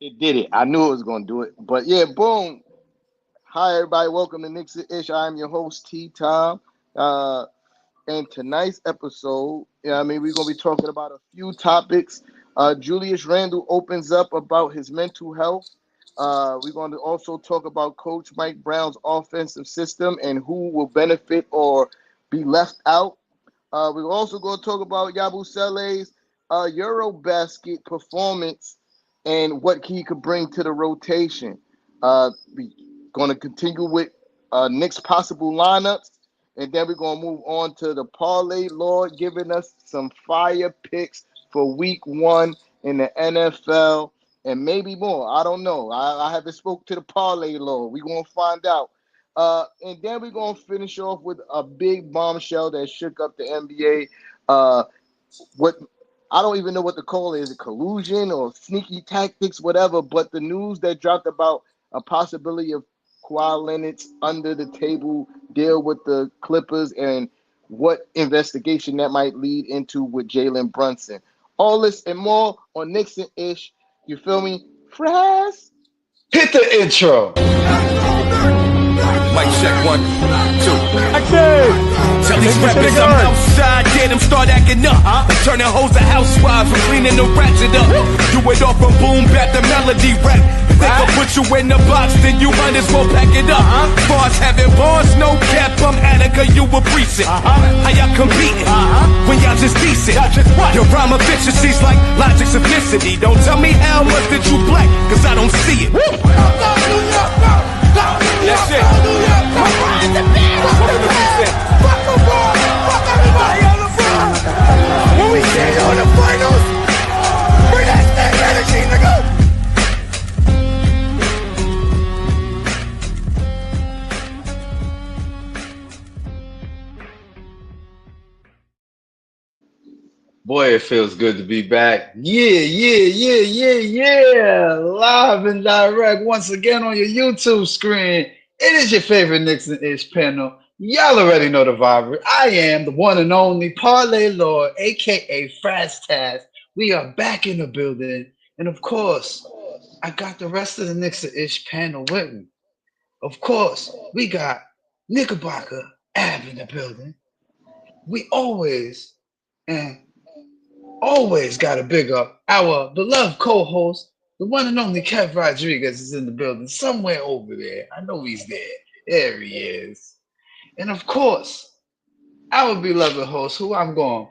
It did it. I knew it was gonna do it. But yeah, boom. Hi everybody, welcome to Knicks N Ish. I'm your host T Tom. And tonight's episode, we're gonna be talking about a few topics. Julius Randle opens up about his mental health. We're going to also talk about Coach Mike Brown's offensive system and who will benefit or be left out. We're also going to talk about Yabusele's EuroBasket performance and what he could bring to the rotation. We're going to continue with Knicks possible lineups, and then we're going to move on to the Parlay Lord giving us some fire picks for week 1 in the NFL and maybe more. I don't know. I haven't spoke to the Parlay Lord. We're going to find out. And then we're going to finish off with a big bombshell that shook up the NBA. What I don't even know what to call it. Is it collusion or sneaky tactics, whatever? But the news that dropped about a possibility of Kawhi Leonard's under the table deal with the Clippers and what investigation that might lead into with Jalen Brunson. All this and more on Knicks N Ish. You feel me? Frass. Hit the intro. Mic check 1, 2. Tell these rappers I'm outside, get them start acting up. Turning hoes to housewives and cleaning the ratchet up. You went off from boom back to melody rap. Think I'll put you in the box, then you might as well pack it up. Bars having bars, no cap, I'm Attica, you a precinct. How y'all competing when y'all just decent? Your rhyme efficiency's like logic simplicity. Don't tell me how much that you black, cause I don't see it. That's it. Fuck LeBron. Fuck everybody on LeBron. When we stand on the finals, bring that same energy, nigga. Boy, it feels good to be back. Yeah. Live and direct once again on your YouTube screen. It is your favorite Knicks N Ish panel. Y'all already know the vibe. I am the one and only Parlay Lord, aka Frass. We are back in the building. And of course, I got the rest of the Knicks N Ish panel with me. Of course, we got Knickerbocker Ab in the building. We always got to big up our beloved co-host, the one and only Kev Rodriguez is in the building somewhere over there. I know he's there. There he is. And of course, our beloved host, who I'm going to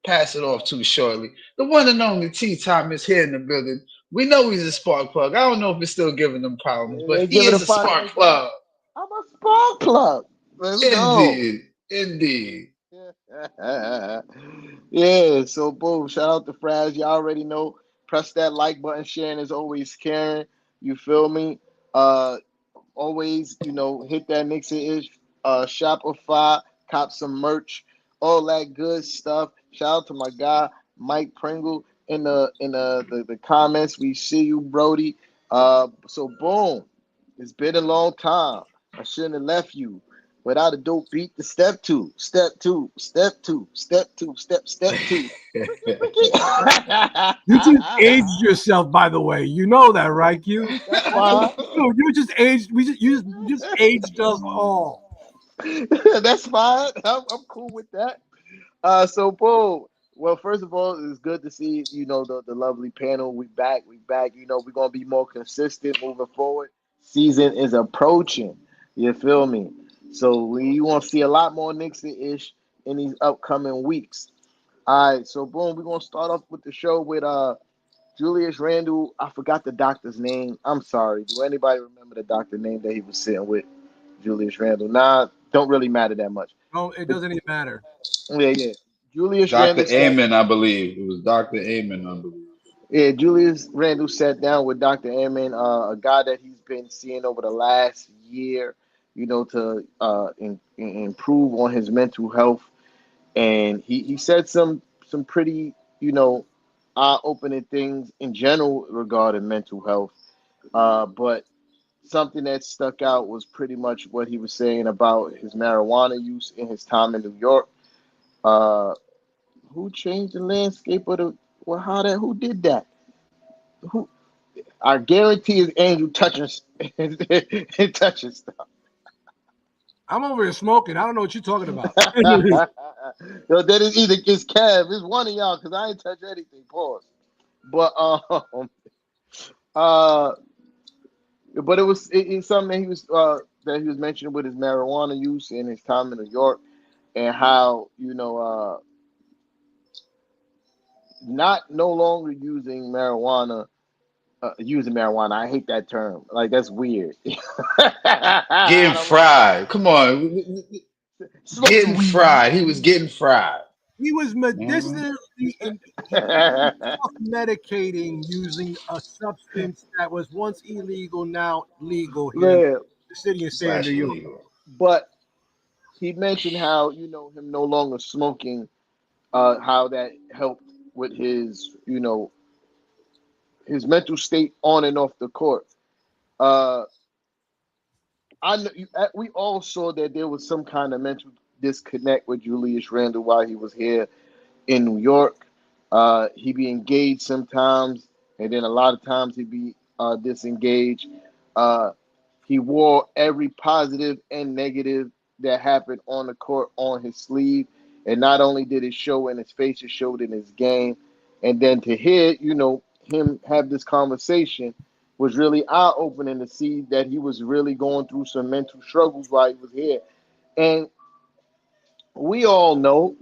pass it off to shortly, the one and only T Tom is here in the building. We know he's a spark plug. I don't know if it's still giving them problems, but he is a spark plug. I'm a spark plug. Let's go. Indeed. Yeah, so boom, shout out to Frass. You already know. Press that like button. Sharing is always caring. You feel me? Always, hit that Knicks N Ish Shopify, cop some merch, all that good stuff. Shout out to my guy Mike Pringle in the comments. We see you, Brody. So boom, it's been a long time. I shouldn't have left you without a dope beat to step 2. You just aged yourself, by the way. You know that, right, Q? You just aged. You just aged us all. That's fine. I'm cool with that. So boom. Well, first of all, it's good to see the lovely panel. We back. We're gonna be more consistent moving forward. Season is approaching. You feel me? So we want to see a lot more Knicks N Ish in these upcoming weeks. All right, so boom, we're gonna start off with the show with Julius Randle. I forgot the doctor's name. I'm sorry. Do anybody remember the doctor name that he was sitting with? Julius Randle. Nah, don't really matter that much. No, it doesn't even matter. Yeah. Julius Dr. Randle. Amen, I believe. It was Dr. Amen, I believe. Yeah, Julius Randle sat down with Dr. Amen, a guy that he's been seeing over the last year, to improve on his mental health. And he said some pretty, eye-opening things in general regarding mental health. But something that stuck out was pretty much what he was saying about his marijuana use in his time in New York. Who changed the landscape of who did that? who I guarantee is Angel touching touching stuff. I'm over here smoking. I don't know what you're talking about. Yo, that is either it's Kev, it's one of y'all, because I ain't touch anything. Pause. But uh, but it's something that he was mentioning with his marijuana use and his time in New York, and how not no longer using marijuana. I hate that term. Like, that's weird. I Getting don't like fried. Come on. smoking Getting weed. fried. He was getting fried. He was Mhm. medicinally and he was self-medicating using a substance that was once illegal, now legal here in Yeah, the city and state of New Slash York. illegal. but he mentioned how him no longer smoking, how that helped with his mental state on and off the court. Uh, I know we all saw that there was some kind of mental disconnect with Julius Randle while he was here in New York. He be engaged sometimes, and then a lot of times he be disengaged. Uh, he wore every positive and negative that happened on the court on his sleeve, and not only did it show in his face, it showed in his game. And then to hear, him have this conversation was really eye opening to see that he was really going through some mental struggles while he was here. And we all know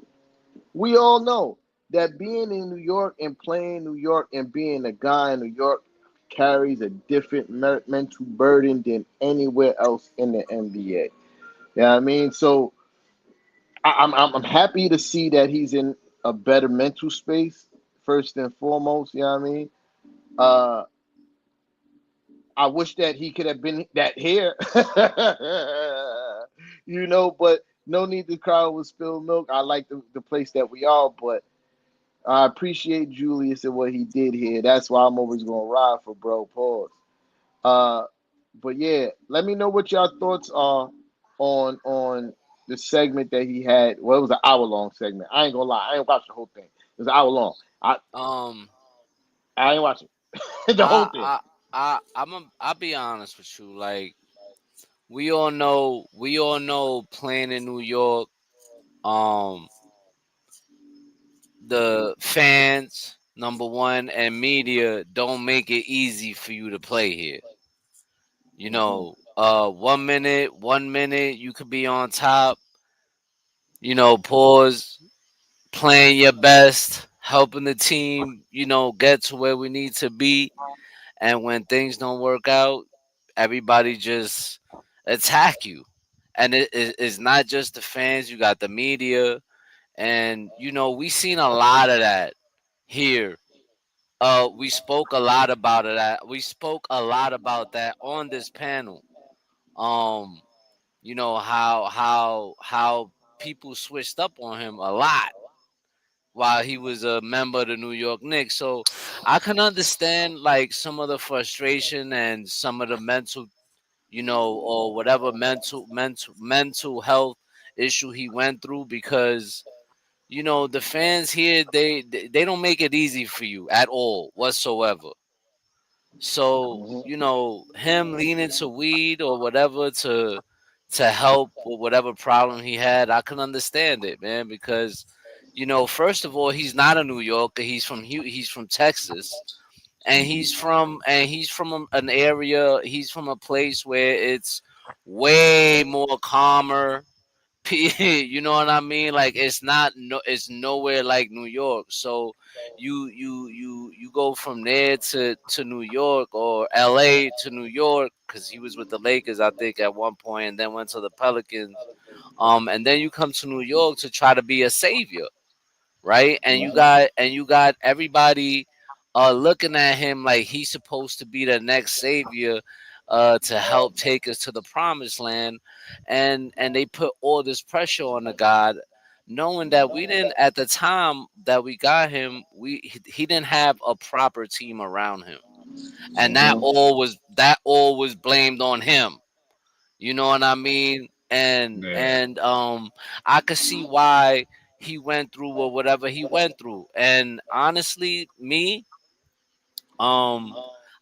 we all know that being in New York and playing New York and being a guy in New York carries a different mental burden than anywhere else in the NBA. Yeah, I mean, so I'm happy to see that he's in a better mental space first and foremost. You know what I mean? Uh, I wish that he could have been that here, but no need to cry over spilled milk. I like the place that we are, but I appreciate Julius and what he did here. That's why I'm always gonna ride for bro. Pause. Uh, but yeah, let me know what y'all thoughts are on the segment that he had. Well, it was an hour long segment. I ain't gonna lie, I ain't watched the whole thing. It was an hour long. Um, I ain't watching the whole I thing. I I'll be honest with you. Like we all know playing in New York. Um, the fans, number one, and media don't make it easy for you to play here. Hmm. 1 minute you could be on top. Pause, playing your best, helping the team. Get to where we need to be. And when things don't work out, everybody just attack you. And it's not just the fans. You got the media, and we seen a lot of that here. We spoke a lot about it. We spoke a lot about that on this panel. Um, how people switched up on him a lot while he was a member of the New York Knicks. So I can understand like some of the frustration and some of the mental, or whatever mental health issue he went through, because the fans here, they don't make it easy for you at all whatsoever. So, Hmm. him leaning to weed or whatever to help with whatever problem he had, I can understand it, man, because first of all, he's not a New Yorker. He's from Texas, and he's from an area. He's from a place where it's way more calmer. You know what I mean? Like it's nowhere like New York. So you go from there to New York, or LA to New York, because he was with the Lakers, I think, at one point, and then went to the Pelicans. And then you come to New York to try to be a savior, right? And you got everybody looking at him like he's supposed to be the next savior, to help take us to the promised land, and they put all this pressure on the God, knowing that we didn't, at the time that we got him, he didn't have a proper team around him, and that Hmm. all was blamed on him. You know what I mean? And Yeah. and I could see why he went through or whatever he went through. And honestly, me,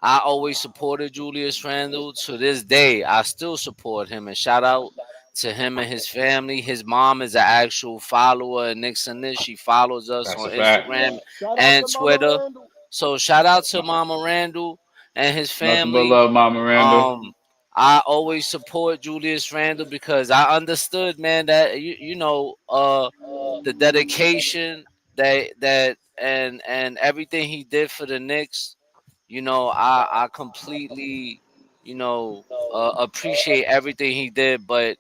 I always supported Julius Randle. To this day, I still support him. And shout out to him and his family. His mom is an actual follower of Knicks N Ish. She follows us That's on a fact. Instagram Shout out and to Mama Twitter. Randall. So shout out to Mama Randall and his Nothing but family. love, Mama Randall. I always support Julius Randle because I understood, man, that the dedication that and everything he did for the Knicks. I completely, appreciate everything he did, but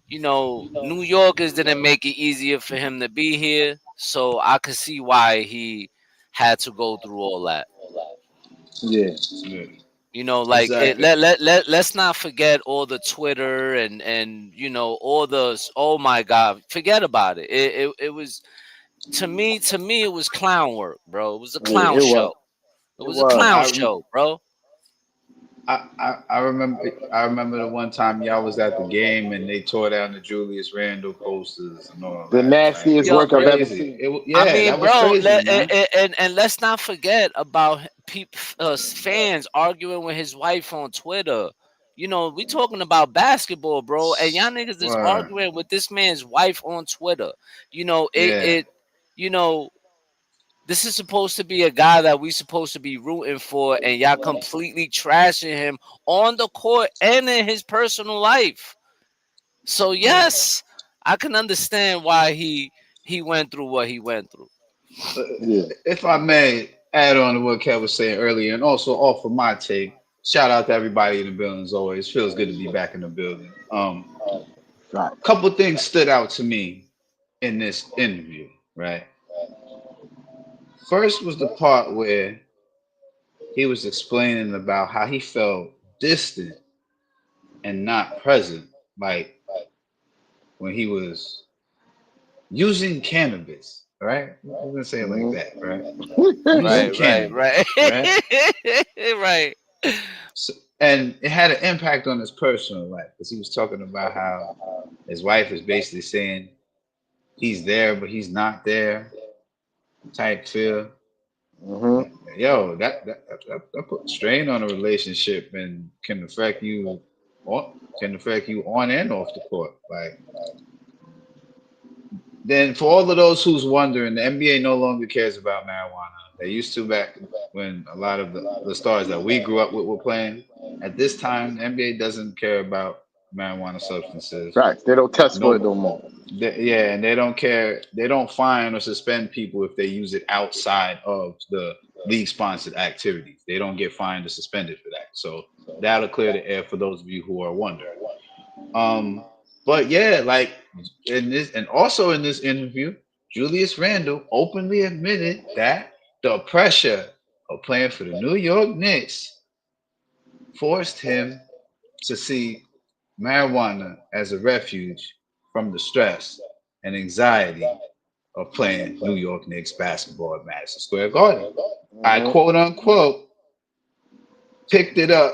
New Yorkers didn't make it easier for him to be here, so I could see why he had to go through all that. Yeah. Yeah, Like exactly. let's not forget all the Twitter and all the oh my God, forget about it. It was to me it was clown work, bro. It was a Yeah, clown it was. show. It It was a was. clown I, show, bro. I remember the one time y'all was at the game and they tore down the Julius Randle posters and all The that. Like it nastiest Yo, was work I've ever crazy. seen. I Yeah, mean, that was bro, crazy, man. and let's not forget about fans arguing with his wife on Twitter. We talking about basketball, bro, and y'all niggas is Word. arguing with this man's wife on Twitter. It Yeah. it you know this is supposed to be a guy that we supposed to be rooting for, and y'all completely trashing him on the court and in his personal life. So yes, I can understand why he went through what he went through. Uh, Yeah. If I may add on to what Kev was saying earlier and also offer my take, shout out to everybody in the building as always. Feels good to be back in the building. Right. Couple things stood out to me in this interview, right? First was the part where he was explaining about how he felt distant and not present, like when he was using cannabis, right? I'm gonna say it like Mhm. that, right? Using cannabis, Right. right? Right. So, and it had an impact on his personal life because he was talking about how his wife is basically saying he's there but he's not there type feel. Mhm. Yo, that put strain on a relationship and can affect you on and off the court. Like then for all of those who's wondering, the NBA no longer cares about marijuana. They used to back when a lot of the stars that we grew up with were playing. At this time, the NBA doesn't care about marijuana substances. Right. They don't test for it No, no more. yeah, and they don't care. They don't fine or suspend people if they use it outside of the league sponsored activities. They don't get fined or suspended for that. So that'll clear the air for those of you who are wondering. Um, but yeah, like in this, and also in this interview, Julius Randle openly admitted that the pressure of playing for the New York Knicks forced him to see marijuana as a refuge from the stress and anxiety of playing New York Knicks basketball at Madison Square Garden. I Mhm. quote unquote picked it up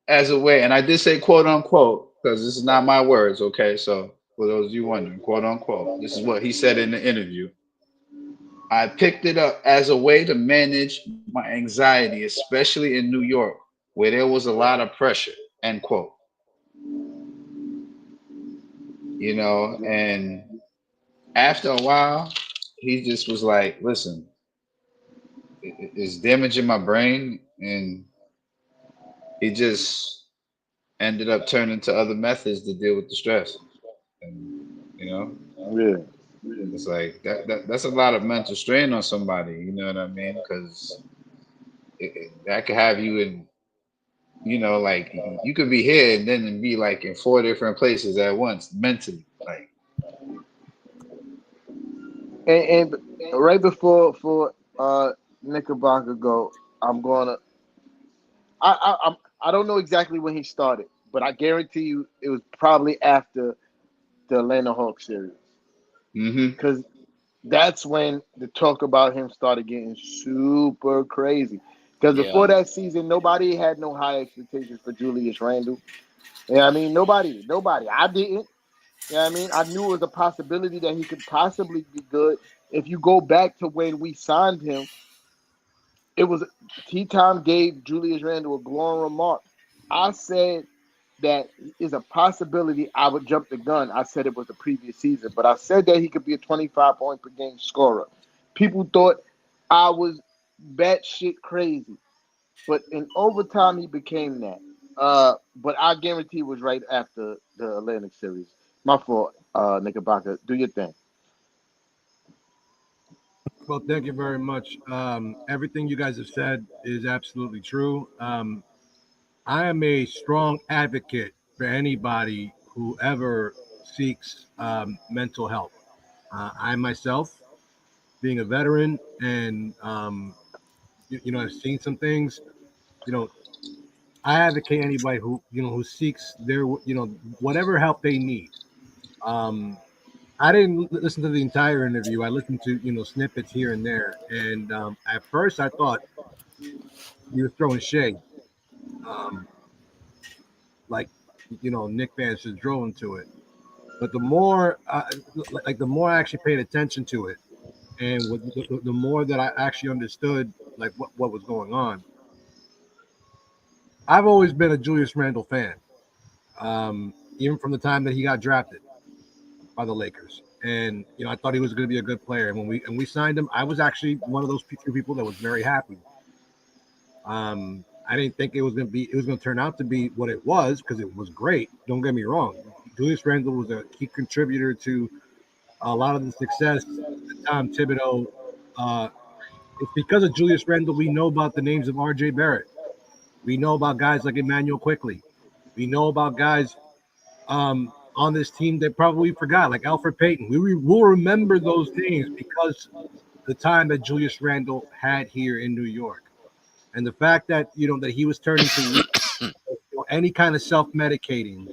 as a way, and I did say quote unquote because this is not my words, okay? So for those of you wondering, quote unquote, this is what he said in the interview. I picked it up as a way to manage my anxiety, especially in New York, where there was a lot of pressure, end quote. And after a while, he just was like, listen, it's damaging my brain. And he just ended up turning to other methods to deal with the stress. And, you know, Yeah. it's like that's a lot of mental strain on somebody, you know what I mean? Because that could have you in, like you could be here and then be like in four different places at once mentally. Like, And right before for Knickerbocker go, I'm gonna. I don't know exactly when he started, but I guarantee you it was probably after the Atlanta Hawks series mm-hmm. because that's when the talk about him started getting super crazy. Because Yeah. before that season, nobody had no high expectations for Julius Randle. Yeah, I mean nobody. I didn't. Yeah, I mean I knew it was a possibility that he could possibly be good. If you go back to when we signed him, It was T-Time gave Julius Randle a glowing remark. I said that is a possibility. I would jump the gun. I said it was the previous season, but I said that he could be a 25-point per game scorer. People thought I was batshit crazy, but in overtime he became that. But I guarantee it was right after the Atlantic series. My fault, Knickerbocker. Do your thing. Well, thank you very much. Everything you guys have said is absolutely true. I am a strong advocate for anybody who ever seeks mental health. I myself, being a veteran, and I've seen some things. You know, I advocate anybody who who seeks their whatever help they need. Um, I didn't listen to the entire interview. I listened to snippets here and there, and at first I thought he was throwing shade, um, like Nick fans just drove him to it. But the more, the more I actually paid attention to it, and the more that I actually understood like what was going on. I've always been a Julius Randle fan, even from the time that he got drafted by the Lakers. And I thought he was going to be a good player. And when we signed him, I was actually one of those few people that was very happy. I didn't think it was going to turn out to be what it was because it was great. Don't get me wrong. Julius Randle was a key contributor to a lot of the success that Tom Thibodeau. It's because of Julius Randle we know about the names of R.J. Barrett. We know about guys like Emmanuel Quickly. We know about guys on this team that probably forgot, like Alfred Payton. We'll remember those names because the time that Julius Randle had here in New York. And the fact that that he was turning to any kind of self-medicating,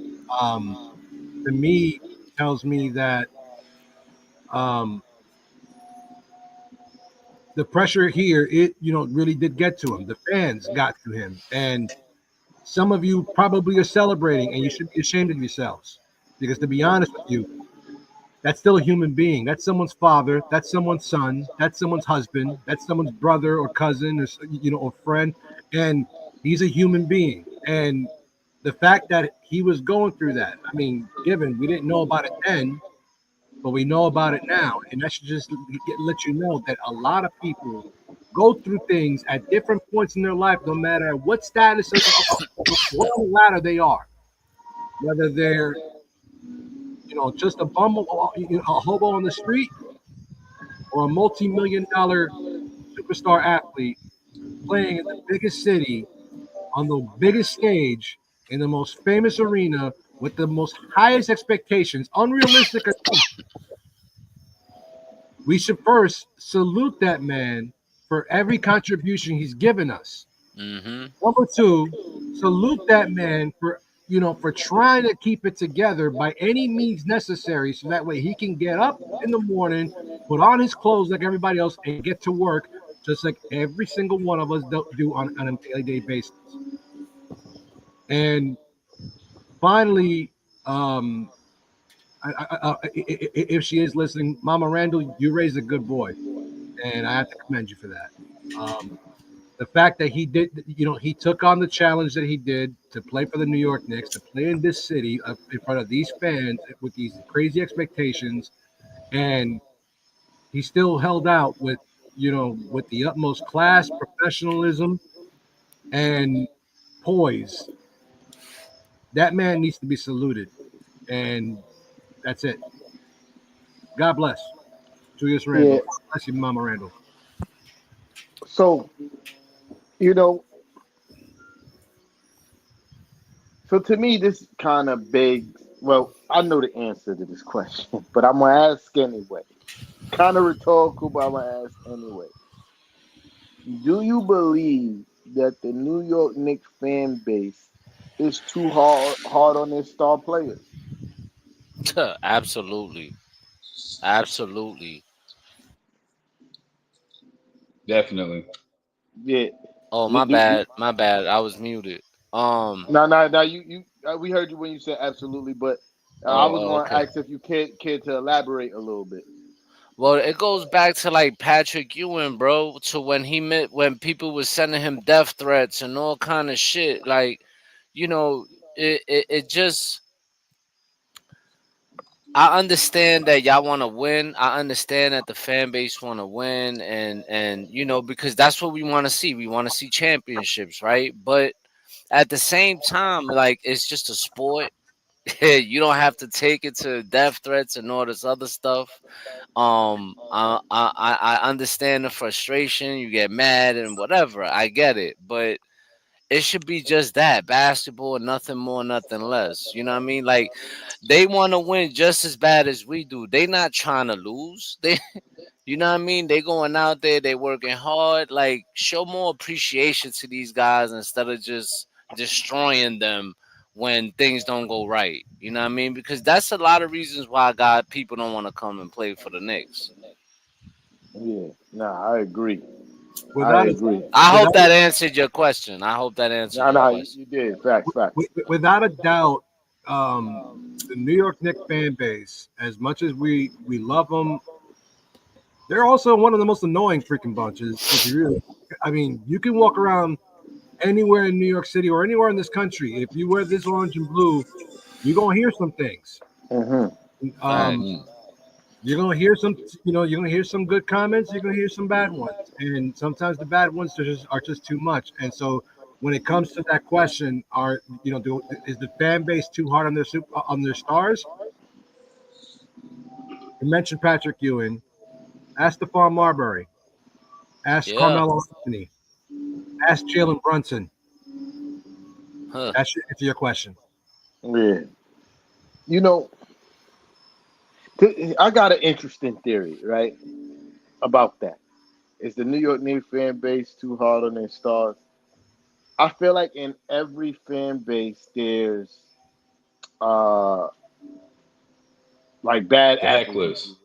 to me tells me that the pressure here, it really did get to him. The fans got to him, and some of you probably are celebrating, and you should be ashamed of yourselves because, to be honest with you, that's still a human being. That's someone's father. That's someone's son. That's someone's husband. That's someone's brother or cousin or or friend, and he's a human being. And the fact that he was going through that, I mean, given we didn't know about it then, but we know about it now, and that should just let you know that a lot of people go through things at different points in their life, no matter what status of what on the ladder they are, whether they're just a bum, a hobo on the street, or a multi-million-dollar superstar athlete playing in the biggest city on the biggest stage in the most famous arena with the most highest expectations, unrealistic. We should first salute that man for every contribution he's given us. Mm-hmm. Number two, salute that man for for trying to keep it together by any means necessary, so that way he can get up in the morning, put on his clothes like everybody else, and get to work just like every single one of us do on a daily basis. And finally, if she is listening, Mama Randall, you raised a good boy, and I have to commend you for that. The fact that he did, he took on the challenge that he did to play for the New York Knicks, to play in this city in front of these fans with these crazy expectations, and he still held out with the utmost class, professionalism, and poise. That man needs to be saluted, and that's it. God bless Julius Randle. Yeah. Bless you, Mama Randall. So, you know, so to me, this kind of begs. Well, I know the answer to this question, but I'm gonna ask anyway. Kind of rhetorical, but I'm gonna ask anyway. Do you believe that the New York Knicks fan base is too hard on their star players? Absolutely. Absolutely. Definitely. Yeah. Oh, You, my you, you, bad. My bad. I was muted. no. We heard you when you said absolutely, but I was Oh, going to okay. ask if you care to elaborate a little bit. Well, it goes back to like Patrick Ewing, bro. To when he met when people was sending him death threats and all kind of shit. Like, you know, it just. I understand that y'all want to win. I understand that the fan base want to win, and because that's what we want to see. We want to see championships, right? But at the same time, like it's just a sport. You don't have to take it to death threats and all this other stuff. I understand the frustration. You get mad and whatever. I get it, but it should be just that basketball, nothing more, nothing less. You know what I mean? Like they want to win just as bad as we do. They not trying to lose. They, you know what I mean? They going out there. They working hard. Like show more appreciation to these guys instead of just destroying them when things don't go right. You know what I mean? Because that's a lot of reasons why God people don't want to come and play for the Knicks. Yeah, nah, I agree. I Without a, agree. I hope without that answered your question. I hope that answered Nah, your nah, question. you did. Facts, facts. without a doubt, um, the New York Knicks fan base, as much as we love them, they're also one of the most annoying freaking bunches. If you really, I mean, you can walk around anywhere in New York City or anywhere in this country. If you wear this orange and blue, you're gonna hear some things. Mm-hmm. Um, Facts. you're gonna hear some, you're gonna hear some good comments. You're gonna hear some bad ones, and sometimes the bad ones are just too much. And so, when it comes to that question, is the fan base too hard on their stars? You mentioned Patrick Ewing. Ask Stephon Marbury. Ask Yeah. Carmelo Anthony. Ask Jalen Brunson. Huh. That should answer your question. Yeah. You know, I got an interesting theory, right, about that. Is the New York Knicks fan base too hard on their stars? I feel like in every fan base there's uh like bad The apples,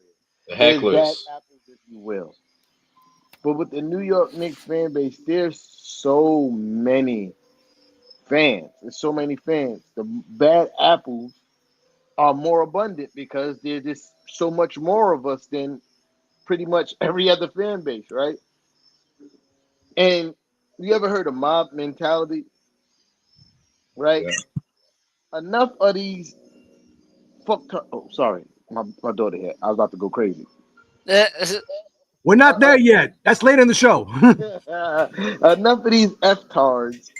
if hecklers. you will. The There's bad hecklers. apples, if you will. But with the New York Knicks fan base, there's so many fans. There's so many fans. The bad apples are more abundant because there's just so much more of us than pretty much every other fan base, right? And you ever heard of mob mentality, right? Yeah. Enough of these oh, sorry. My daughter here. I was about to go crazy. We're not there yet. That's later in the show. Enough of these F-tards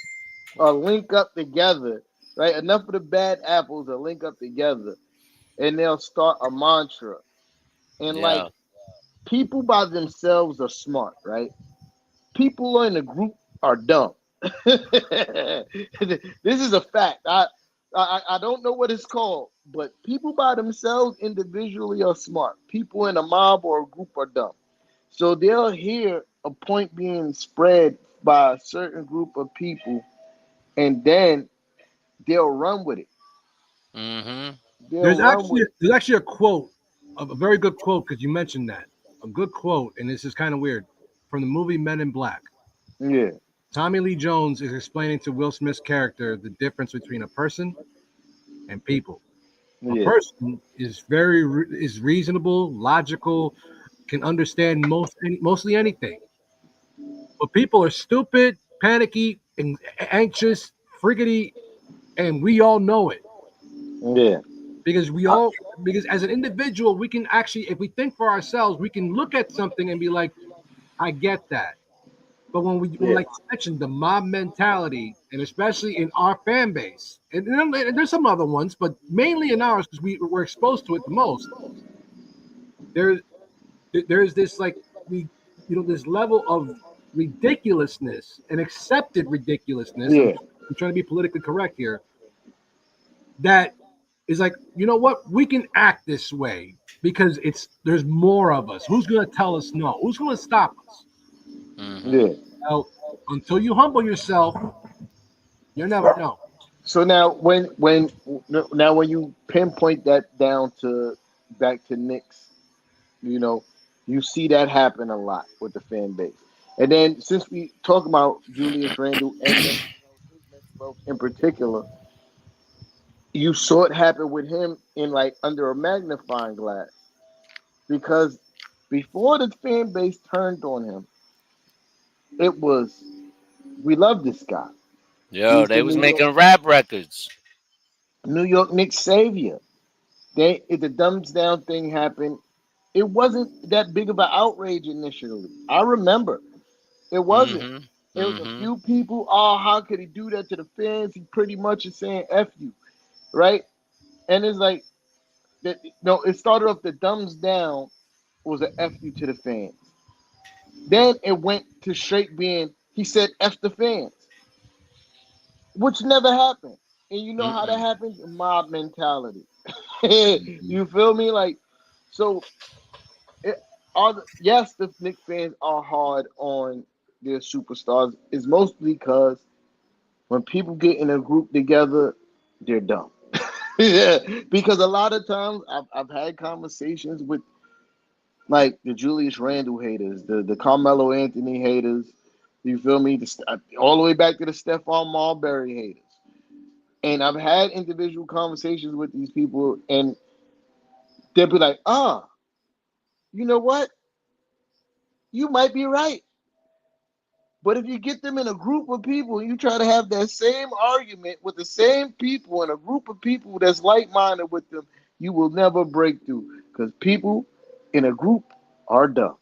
are link up together, right? Enough of the bad apples are link up together and they'll start a mantra. And like Yeah. people by themselves are smart, right? People in the group are dumb. This is a fact. I don't know what it's called, but people by themselves individually are smart. People in a mob or a group are dumb. So they'll hear a point being spread by a certain group of people, and then they'll run with it. Mm-hmm. They'll there's run actually with it. there's actually a quote, a very good quote, because you mentioned that. A good quote, and this is kind of weird, from the movie Men in Black. Yeah, Tommy Lee Jones is explaining to Will Smith's character the difference between a person and people. A yeah, person is reasonable, logical, can understand mostly anything. But people are stupid, panicky, and anxious, friggity, and we all know it. yeah, Because we I- all because as an individual, we can actually, if we think for ourselves, we can look at something and be like, I get that. But when yeah, like you mentioned, the mob mentality, and especially in our fan base, and there's some other ones, but mainly in ours because we're exposed to it the most. There, there's this like we, this level of ridiculousness and accepted ridiculousness. I'm, yeah. I'm trying to be politically correct here. That is like, you know what? We can act this way because there's more of us. Who's going to tell us no? Who's going to stop us? Mm-hmm. Yeah. Now, until you humble yourself, you never know. So now, when you pinpoint that down to back to Knicks, you know, you see that happen a lot with the fan base. And then since we talk about Julius Randle and his mental health in particular, you saw it happen with him in like under a magnifying glass because Before the fan base turned on him, it was, we love this guy. Yo, He's they the was making rap records. New York Knicks savior. If the thumbs down thing happened, it wasn't that big of an outrage initially. I remember it wasn't. Mm-hmm. It was a Mm-hmm. few people. Oh, how could he do that to the fans? He pretty much is saying "f you," right? And it's like that. No, it started off the thumbs down was a "f you" to the fans. Then it went to straight being he said "f the fans," which never happened. And you know how that Mm-mm. happens? Mob mentality. Mhm. You feel me? Like so. It, yes, the Knicks fans are hard on their superstars. It's mostly because when people get in a group together, they're dumb. Yeah, because a lot of times I've had conversations with like the Julius Randle haters, the Carmelo Anthony haters. You feel me? All the way back to the Stephon Marbury haters. And I've had individual conversations with these people, and they'll be like, you know what? You might be right. But if you get them in a group of people and you try to have that same argument with the same people in a group of people that's like minded with them, you will never break through because people in a group are dumb.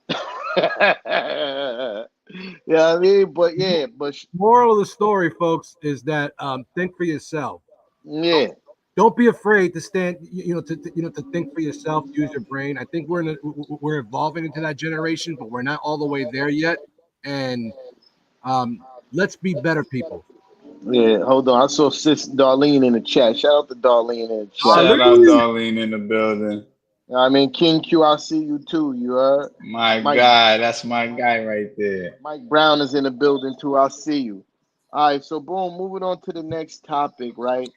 Yeah, I mean, but yeah, Moral of the story, folks, is that think for yourself. yeah, Don't be afraid to stand. To think for yourself. Use your brain. I think we're evolving into that generation, but we're not all the way there yet. And let's be better people. yeah. Hold on, I saw Sis Darlene in the chat. Shout out to Darlene in the chat. Shout out Ali, Darlene in the building. I mean, King Q, I see you too. You heard? My Mike guy, that's my guy right there. Mike Brown is in the building too. I see you. All right, so boom, moving on to the next topic, right?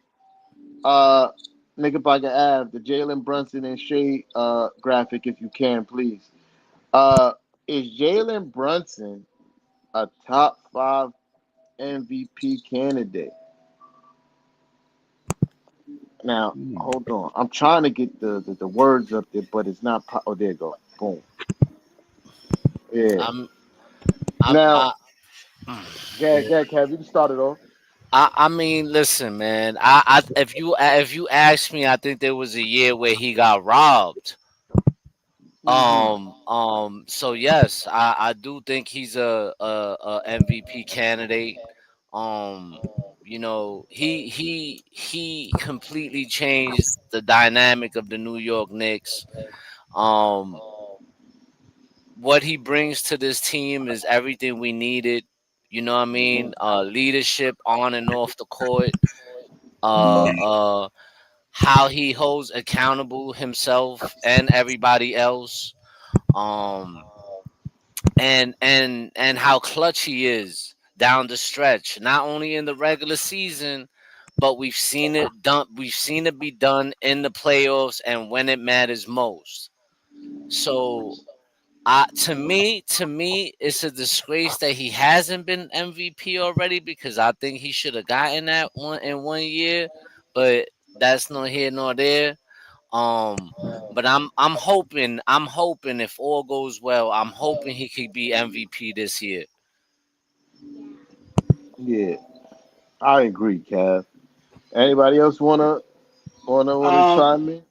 Uh, Knickerbocker Ave, the Jalen Brunson and Shea graphic, if you can, please. Uh, is Jalen Brunson a top 5 MVP candidate? Now, Hmm. hold on. I'm trying to get the words up there, but it's not. Oh, there you go. Boom. Yeah. I'm I'm Now, I, Kev, you can start it off. I mean, listen, man. If you ask me, I think there was a year where he got robbed. Hmm. So yes, I do think he's a MVP candidate. Um, he completely changed the dynamic of the New York Knicks. Um, what he brings to this team is everything we needed. You know what I mean? Leadership on and off the court. Uh, uh, how he holds accountable himself and everybody else. Um, and how clutch he is down the stretch, not only in the regular season, but we've seen it be done in the playoffs and when it matters most. So to me it's a disgrace that he hasn't been MVP already, because I think he should have gotten that one in 1 year, but that's not here nor there. um, but I'm hoping if all goes well, I'm hoping he could be MVP this year. Yeah, I agree, Kev. Anybody else wanna Um, chime in?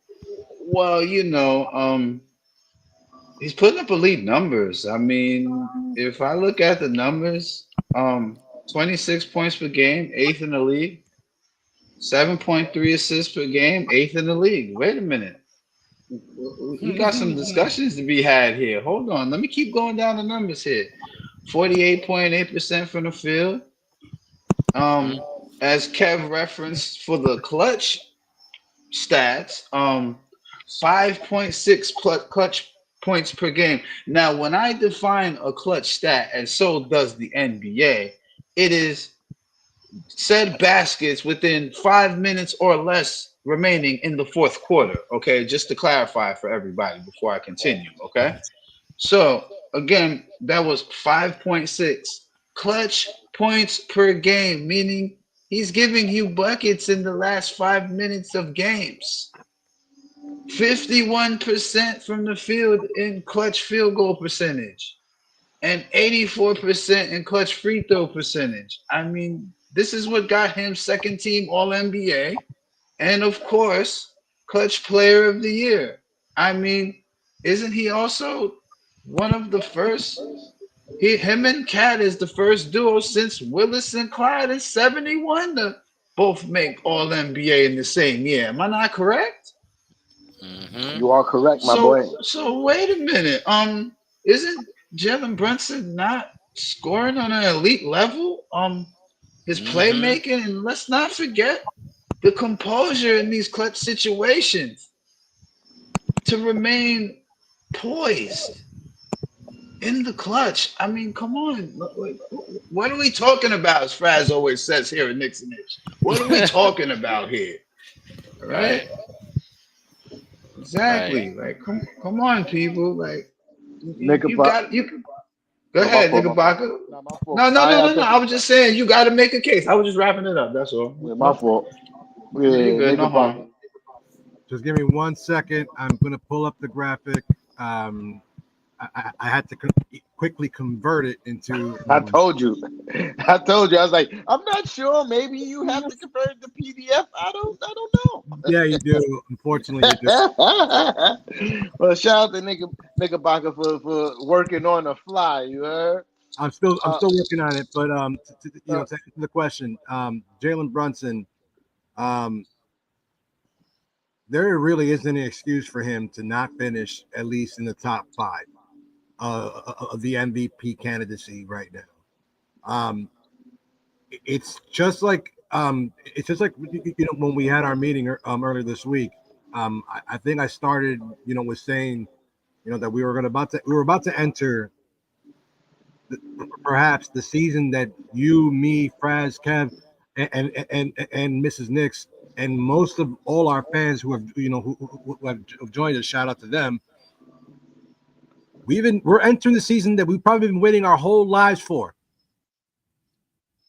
well, he's putting up elite numbers. I mean, if I look at the numbers, 26 points per game, eighth in the league, 7.3 assists per game, eighth in the league. Wait a minute. We got some discussions to be had here. Hold on. Let me keep going down the numbers here. 48.8% from the field. Hmm. As Kev referenced for the clutch stats, 5.6 clutch points per game. Now, when I define a clutch stat, and so does the NBA, it is said baskets within 5 minutes or less remaining in the fourth quarter. Okay, just to clarify for everybody before I continue. Okay, so again, that was 5.6 clutch points per game, meaning he's giving you buckets in the last 5 minutes of games. 51% from the field in clutch field goal percentage, and 84% in clutch free throw percentage. I mean, this is what got him second team All NBA, and of course, clutch player of the year. I mean, isn't he also one of the first? Him and Cat is the first duo since Willis and Clyde in '71 to both make All NBA in the same year. Am I not correct? Mm-hmm. You are correct, my So boy. so wait a minute. Isn't Jalen Brunson not scoring on an elite level? His Mm-hmm. playmaking, and let's not forget the composure in these clutch situations to remain poised in the clutch. I mean, come on. What are we talking about? As Frass always says here at Knicks and Ish. What are we talking about here? All right? Right. Right. Exactly. Like, come on, people. Like, Nigga, you got you. Go oh, my ahead, fault, nigga my fault. Baka. Not my fault. No. I was just saying you got to make a case. I was just wrapping it up. That's all. Yeah, my fault. Yeah, You good? No nigga, Baka. harm. Just give me 1 second. I'm going to pull up the graphic. I had to quickly convert it into. I told you. I told you. I was like, I'm not sure. Maybe you have to convert it to PDF. I don't know. Yeah, you do. Unfortunately, you do. Well, shout out to nigga Baka for working on the fly. You heard? I'm still Uh, working on it. But uh, to answer the question, Jalen Brunson, there really isn't any excuse for him to not finish at least in the top 5 of the MVP candidacy right now. It's just like when we had our meeting earlier this week. I think I started with saying that we were about to enter perhaps the season that you, me, Frass, Kev, and Mrs. Knicks, and most of all our fans who have who have joined us, shout out to them. We're entering the season that we've probably been waiting our whole lives for.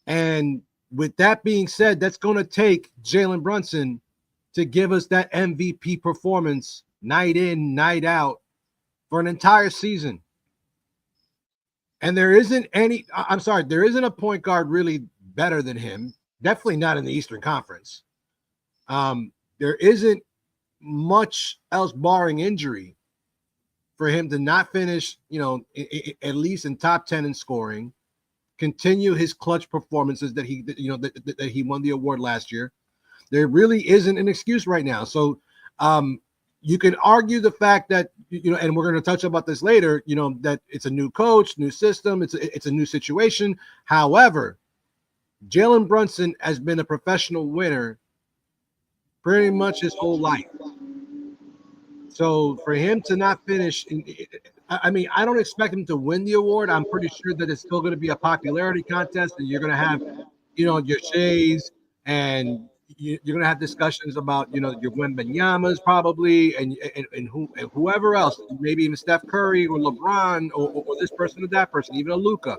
And with that being said, that's going to take Jalen Brunson to give us that MVP performance night in, night out for an entire season. And there isn't a point guard really better than him. Definitely not in the Eastern Conference. There isn't much else barring injury for him to not finish, at least in top 10 in scoring, continue his clutch performances that he won the award last year. There really isn't an excuse right now. So you can argue the fact that, and we're going to touch about this later, that it's a new coach, new system, it's a new situation. However, Jalen Brunson has been a professional winner pretty much his whole life. So for him to not finish, I don't expect him to win the award. I'm pretty sure that it's still going to be a popularity contest, and you're going to have, your Shays, and you're going to have discussions about, your Wembanyamas probably, and whoever else, maybe even Steph Curry or LeBron or this person or that person, even a Luka.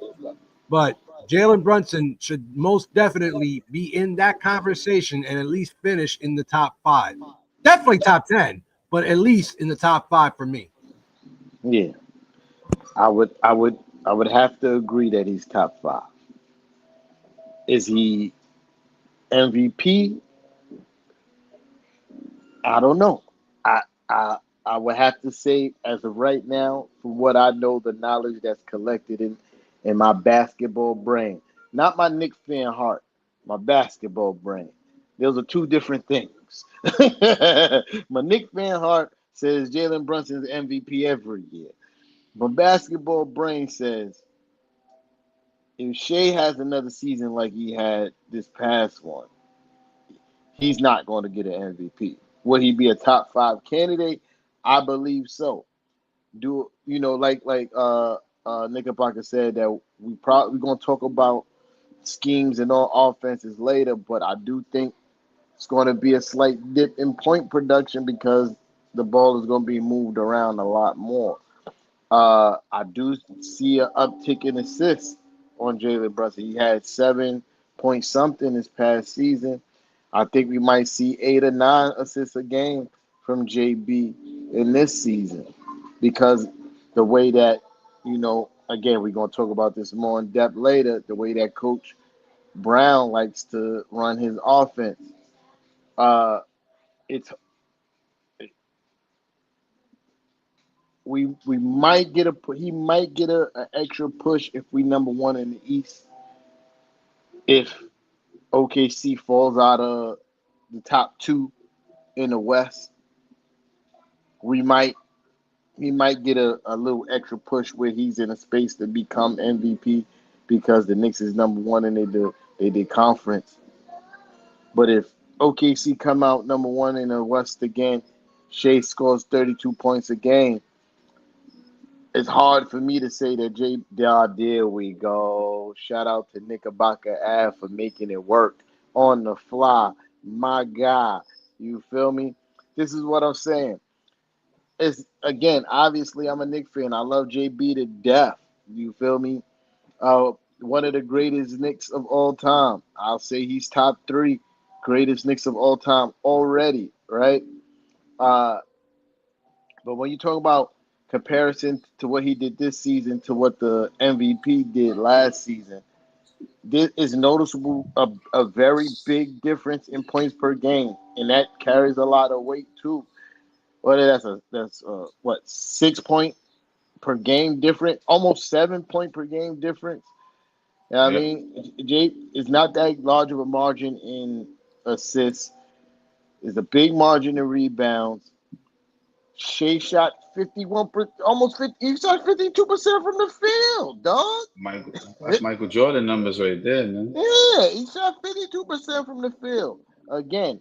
But Jalen Brunson should most definitely be in that conversation and at least finish in the top 5. Definitely top 10, but at least in the top 5 for me. yeah, I would have to agree that he's top 5. Is he MVP? I don't know. I would have to say, as of right now, from what I know, the knowledge that's collected in my basketball brain, not my Knicks fan heart, my basketball brain. Those are two different things. My Knicks fan heart says Jalen Brunson's MVP every year. My basketball brain says if Shea has another season like he had this past one, he's not going to get an MVP. Will he be a top 5 candidate? I believe so. Like Knickerbocker said that we're going to talk about schemes and all offenses later, but I do think it's going to be a slight dip in point production because the ball is going to be moved around a lot more. I do see an uptick in assists on Jalen Brunson. He had 7 point something this past season. I think we might see 8 or 9 assists a game from JB in this season because the way that, again, we're going to talk about this more in depth later, the way that Coach Brown likes to run his offense. It's we might get he might get an extra push if we number one in the East. If OKC falls out of the top two in the West, he might get a little extra push where he's in a space to become MVP because the Knicks is number one in their conference. But if OKC come out number one in the West again, Shea scores 32 points a game, it's hard for me to say that there we go. Shout out to Knickerbocker Ave for making it work on the fly. My God. You feel me? This is what I'm saying. It's, again, obviously I'm a Knicks fan. I love JB to death. You feel me? One of the greatest Knicks of all time. I'll say he's top 3 greatest Knicks of all time already, right? But when you talk about comparison to what he did this season to what the MVP did last season, this is noticeable a very big difference in points per game, and that carries a lot of weight too. Well, that's what 6 point per game difference, almost 7 point per game difference. You know what I mean, Jay, it's not that large of a margin in assists. It's a big margin in rebounds. Shea shot 51%, almost 50. He shot 52% from the field, dog. That's Michael Jordan numbers right there, man. Yeah, he shot 52% from the field. Again,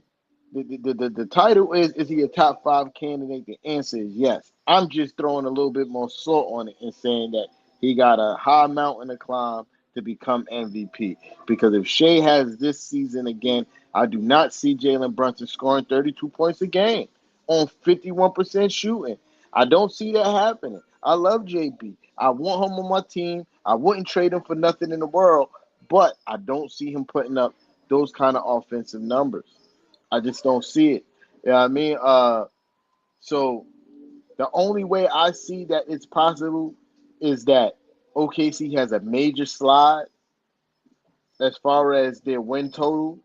the title is he a top 5 candidate? The answer is yes. I'm just throwing a little bit more salt on it and saying that he got a high mountain to climb to become MVP. Because if Shea has this season again, I do not see Jalen Brunson scoring 32 points a game on 51% shooting. I don't see that happening. I love JB. I want him on my team. I wouldn't trade him for nothing in the world, but I don't see him putting up those kind of offensive numbers. I just don't see it. You know what I mean? So the only way I see that it's possible is that OKC has a major slide as far as their win total,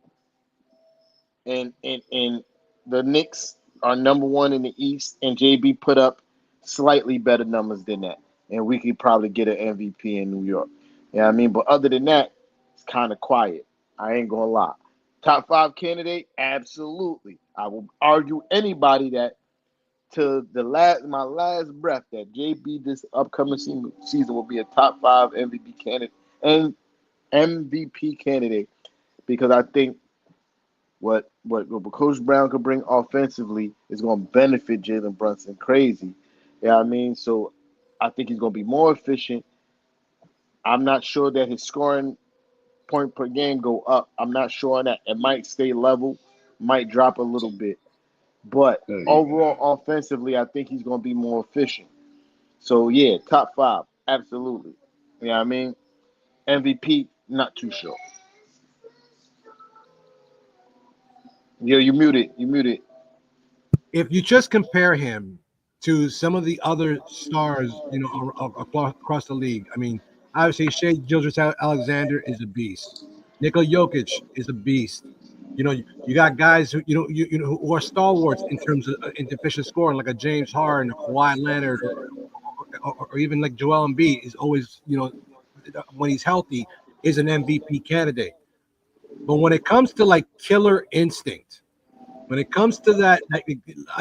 and the Knicks are number one in the East, and JB put up slightly better numbers than that, and we could probably get an MVP in New York. You know what I mean? But other than that, it's kind of quiet. I ain't gonna lie. Top 5 candidate, absolutely. I will argue anybody that to my last breath that JB this upcoming season will be a top 5 MVP candidate and MVP candidate, because I think what Coach Brown could bring offensively is going to benefit Jalen Brunson crazy. You know what I mean? So I think he's going to be more efficient. I'm not sure that his scoring point per game go up. I'm not sure on that. It might stay level, might drop a little bit. But overall, offensively, I think he's going to be more efficient. So, yeah, top 5, absolutely. You know what I mean? MVP, not too sure. Yo, you muted. If you just compare him to some of the other stars, across the league, I mean, obviously Shea Gilgeous-Alexander is a beast. Nikola Jokic is a beast. You got guys who who are stalwarts in terms of in efficient scoring, like a James Harden, or Kawhi Leonard, or even like Joel Embiid is always, when he's healthy, is an MVP candidate. But when it comes to like killer instinct, when it comes to that,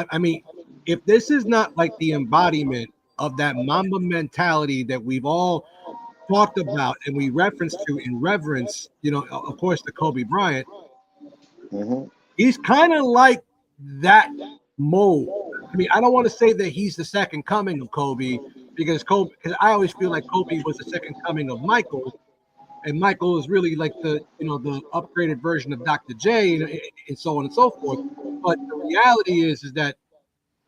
I mean, if this is not like the embodiment of that Mamba mentality that we've all talked about and we reference to in reverence, of course, to Kobe Bryant, he's kind of like that mold. I mean, I don't want to say that he's the second coming of Kobe because I always feel like Kobe was the second coming of Michael. And Michael is really like the upgraded version of Dr. J, and so on and so forth. But the reality is that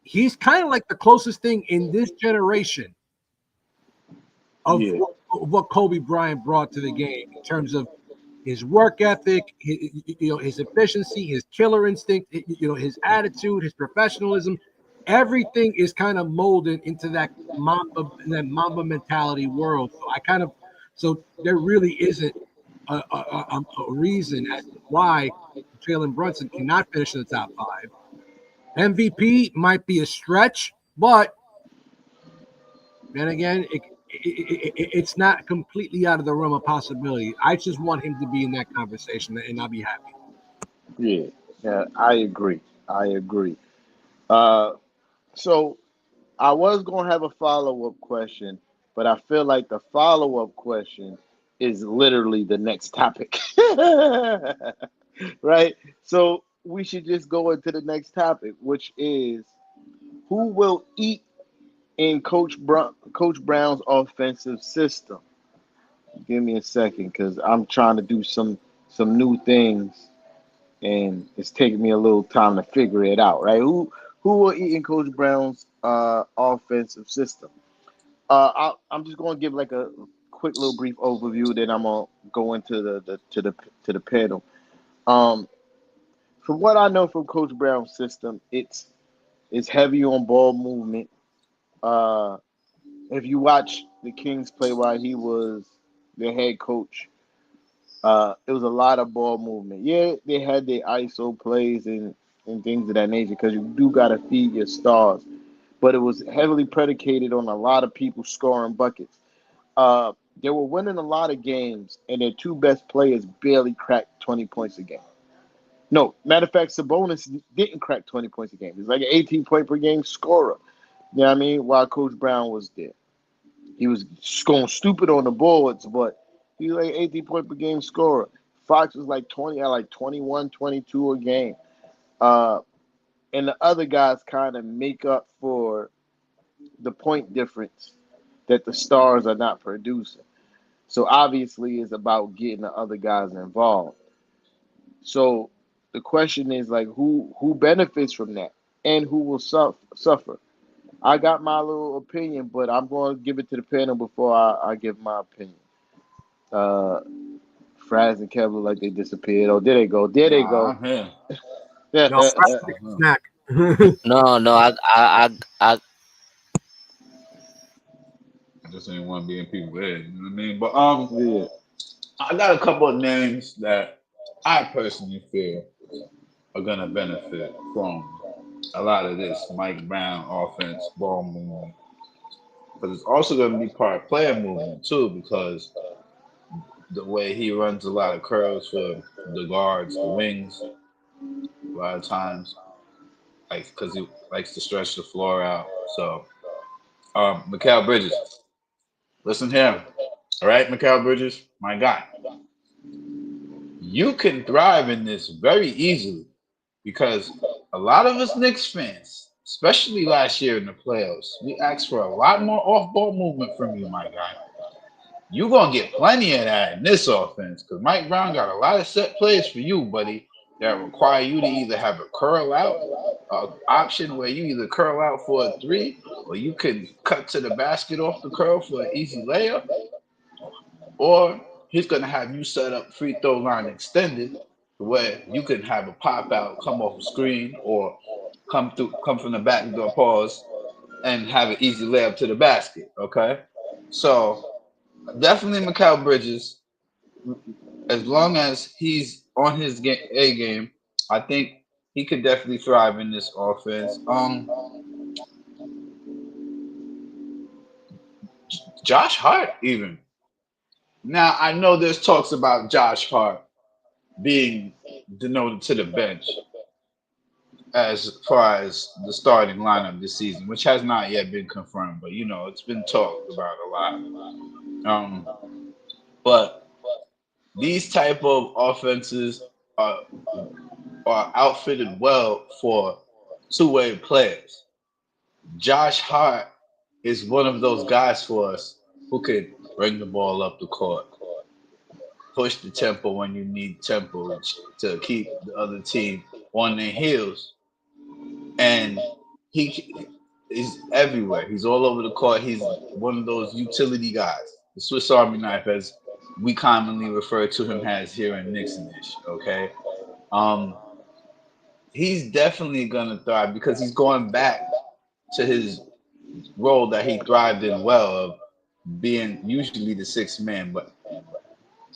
he's kind of like the closest thing in this generation of what Kobe Bryant brought to the game in terms of his work ethic, his efficiency, his killer instinct, his attitude, his professionalism, everything is kind of molded into that Mamba mentality world. So there really isn't a reason as to why Jalen Brunson cannot finish in the top 5. MVP might be a stretch, but then again, it's not completely out of the realm of possibility. I just want him to be in that conversation, and I'll be happy. Yeah, I agree. I agree. Uh, so I was gonna have a follow-up question, but I feel like the follow-up question is literally the next topic. Right? So we should just go into the next topic, which is who will eat in Coach Brown's offensive system. Give me a second, because I'm trying to do some new things, and it's taking me a little time to figure it out. Right? Who will eat in Coach Brown's offensive system? I'm just going to give like a quick little brief overview. Then I'm gonna go into the panel. Um, from what I know from Coach Brown's system, it's heavy on ball movement. Uh, if you watch the Kings play while he was the head coach, it was a lot of ball movement. Yeah, they had their ISO plays and things of that nature, because you do got to feed your stars. But it was heavily predicated on a lot of people scoring buckets. They were winning a lot of games, and their two best players barely cracked 20 points a game. No, matter of fact, Sabonis didn't crack 20 points a game. He's like an 18-point per game scorer. You know what I mean? While Coach Brown was there, he was going stupid on the boards, but he was like 18-point per game scorer. Fox was like 20, at like 21, 22 a game. Uh, and the other guys kind of make up for the point difference that the stars are not producing. So obviously, it's about getting the other guys involved. So the question is like, who benefits from that, and who will suffer? I got my little opinion, but I'm going to give it to the panel before I give my opinion. Uh, Frass and Kev look like they disappeared. Oh, there they go. There they Nah, go. I'm here. No, snack. No, I I just ain't want to be in people's head. You know what I mean? But Yeah. I got a couple of names that I personally feel are gonna benefit from a lot of this Mike Brown offense, ball movement. But it's also gonna be part of player movement too, because the way he runs a lot of curls for the guards, the wings, a lot of times, like because he likes to stretch the floor out. So, Mikal Bridges, listen here, all right, Mikal Bridges, my guy, you can thrive in this very easily because a lot of us Knicks fans, especially last year in the playoffs, we asked for a lot more off-ball movement from you, my guy. You're gonna get plenty of that in this offense because Mike Brown got a lot of set plays for you, buddy, that require you to either have a curl out option where you either curl out for a three or you can cut to the basket off the curl for an easy layup, or he's gonna have you set up free throw line extended where you can have a pop out, come off a screen, or come from the back door pause and have an easy layup to the basket. Okay, so definitely Mikal Bridges, as long as he's on his A game, I think he could definitely thrive in this offense. Josh Hart, even now, I know there's talks about Josh Hart being denoted to the bench as far as the starting lineup this season, which has not yet been confirmed, but it's been talked about a lot. Um, but these type of offenses are are outfitted well for two-way players. Josh Hart is one of those guys for us who could bring the ball up the court, push the tempo when you need tempo to keep the other team on their heels, and he is everywhere. He's all over the court. He's one of those utility guys, the Swiss Army knife, as we commonly refer to him as here in Knicks N Ish. Okay, um, he's definitely gonna thrive because he's going back to his role that he thrived in well of being usually the sixth man. But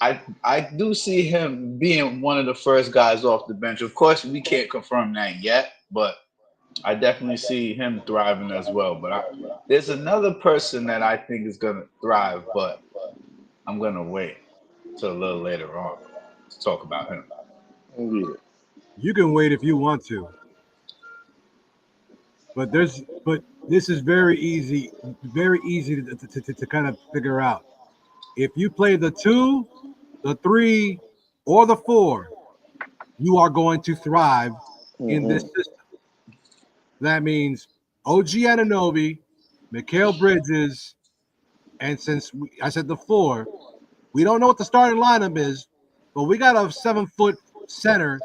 I do see him being one of the first guys off the bench. Of course, we can't confirm that yet, but I definitely see him thriving as well. But there's another person that I think is gonna thrive, but I'm gonna wait till a little later on to talk about him. Yeah. You can wait if you want to, but this is very easy to kind of figure out. If you play the 2, the 3, or the 4, you are going to thrive in this Mm-hmm. system. That means OG Anunoby, Mikal Bridges, and I said the 4, we don't know what the starting lineup is, but we got a 7-foot center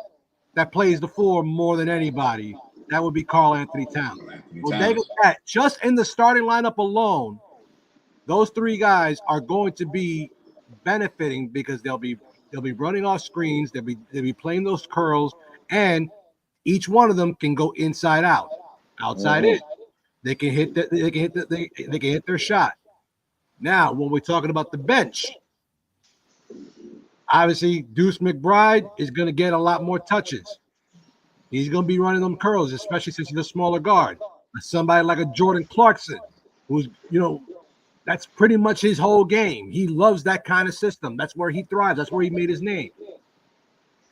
that plays the 4 more than anybody. That would be Karl Anthony Towns. Anthony Well, they Towns. that just in the starting lineup alone, those 3 guys are going to be benefiting because they'll be running off screens, they'll be playing those curls, and each one of them can go inside out, outside in. Mm-hmm. They can hit their shot. Now, when we're talking about the bench, obviously Deuce McBride is going to get a lot more touches. He's going to be running them curls, especially since he's a smaller guard. Somebody like a Jordan Clarkson, who's, that's pretty much his whole game. He loves that kind of system. That's where he thrives. That's where he made his name.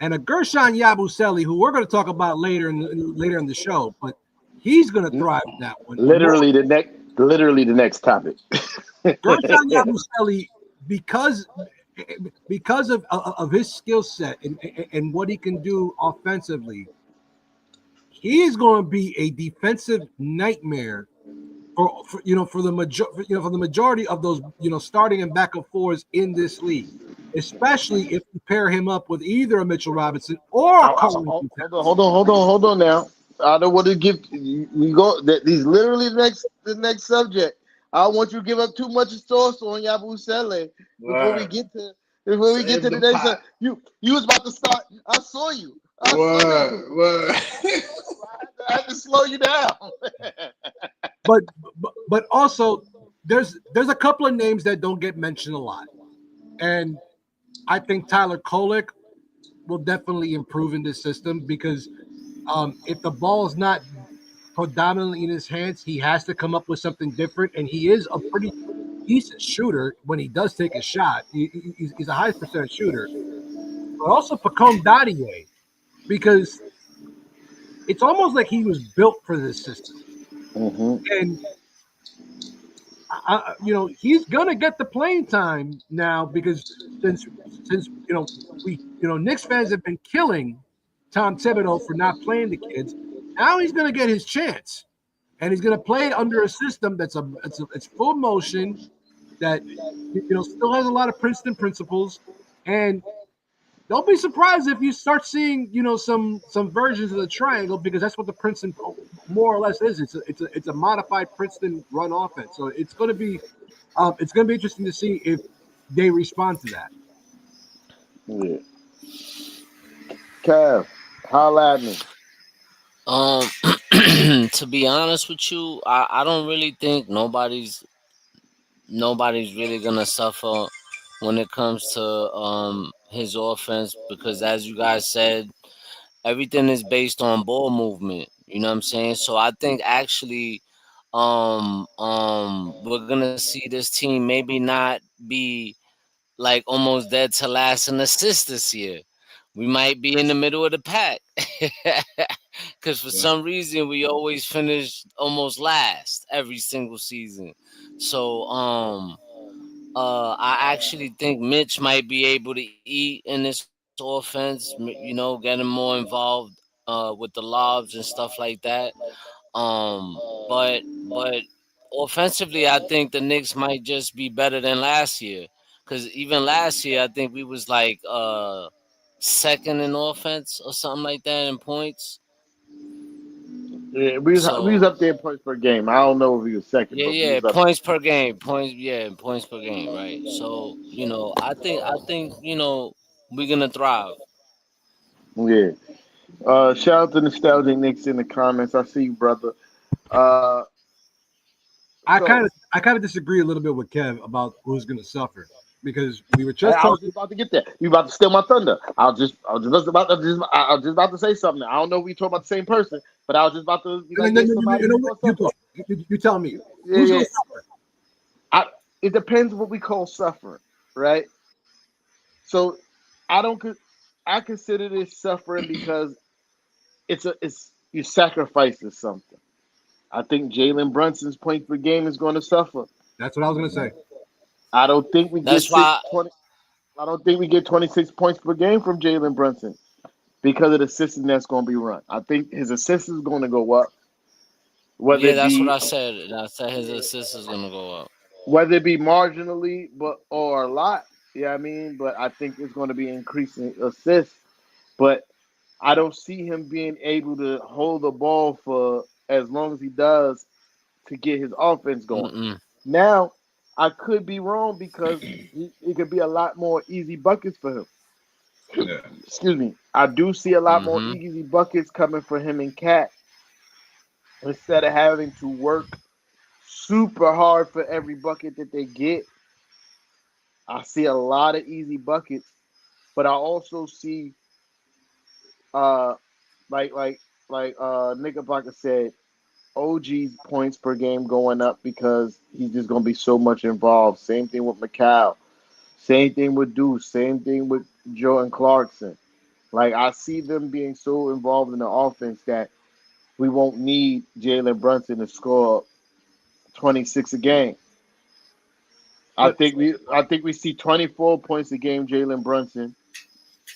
And a Gershon Yabusele, who we're going to talk about later in the show, but he's going to thrive in that one. Literally the next topic. Gershon Yabusele, because of his skill set and what he can do offensively, he is going to be a defensive nightmare for the majority of those starting and backup 4s in this league, especially if you pair him up with either a Mitchell Robinson or a Carl. Hold on now. I don't want to give we go that these literally the next subject. I don't want you to give up too much sauce on Yabusele before we get to the next. You was about to start. I saw you. Word. I had to slow you down. but also there's a couple of names that don't get mentioned a lot, and I think Tyler Kolek will definitely improve in this system because if the ball is not predominantly in his hands, he has to come up with something different, and he is a pretty decent shooter when he does take a shot. He's a high percent shooter, but also Pacome Dadier, because it's almost like he was built for this system. Mm-hmm. And he's gonna get the playing time now because since Knicks fans have been killing Tom Thibodeau for not playing the kids. Now he's gonna get his chance, and he's gonna play it under a system it's full motion, that still has a lot of Princeton principles. And don't be surprised if you start seeing some versions of the triangle, because that's what the Princeton more or less is. It's a modified Princeton run offense. So it's going to be interesting to see if they respond to that. Yeah. Kev, holla at me. To be honest with you, I don't really think nobody's really gonna suffer when it comes to his offense, because as you guys said, everything is based on ball movement. You know what I'm saying? So I think actually we're gonna see this team maybe not be like almost dead to last in assists this year. We might be in the middle of the pack. Because for Yeah. some reason we always finish almost last every single season. So I actually think Mitch might be able to eat in this offense, getting more involved with the lobs and stuff like that. But offensively, I think the Knicks might just be better than last year. Because even last year, I think we was like second in offense or something like that in points. Yeah, we was So up there in points per game. I don't know if he was second, yeah, but we yeah, was up points per game, points per game, right? So I think we're gonna thrive. there. Yeah. Shout out to Nostalgic Knicks in the comments. I see you, brother. Uh, I kind so of I kind of disagree a little bit with Kev about who's going to suffer because we were just I was talking. just about to get there. You about to steal my thunder. I was just about to say something. I don't know if we talking about the same person, but I was just about to be No, like, no, yeah, no, somebody you know who's what? gonna You suffer. talk. You tell me Yeah, who's yeah. going to suffer. It depends what we call suffering, right? So I don't. I consider this suffering because it's you sacrificing something. I think Jalen Brunson's points per game is going to suffer. That's what I was going to say. I don't think we get That's why. 20. I don't think we get 26 points per game from Jalen Brunson because of the system that's going to be run. I think his assists is going to go up, whether Yeah, it that's what be I said. I said his assist is gonna go up. marginally, but or a lot. Yeah, I mean, but I think it's going to be increasing assists. But I don't see him being able to hold the ball for as long as he does to get his offense going. Mm-mm. Now, I could be wrong because it could be a lot more easy buckets for him. Yeah. Excuse me. I do see a lot more Mm-hmm. easy buckets coming for him and Cat instead of having to work super hard for every bucket that they get. I see a lot of easy buckets, but I also see uh like like Knickerbocker said, OG's points per game going up because he's just gonna be so much involved. Same thing with McCall. Same thing with Deuce. Same thing with Jordan Clarkson. Like I see them being so involved in the offense that we won't need Jalen Brunson to score 26 a game. But I think we see 24 points a game, Jalen Brunson,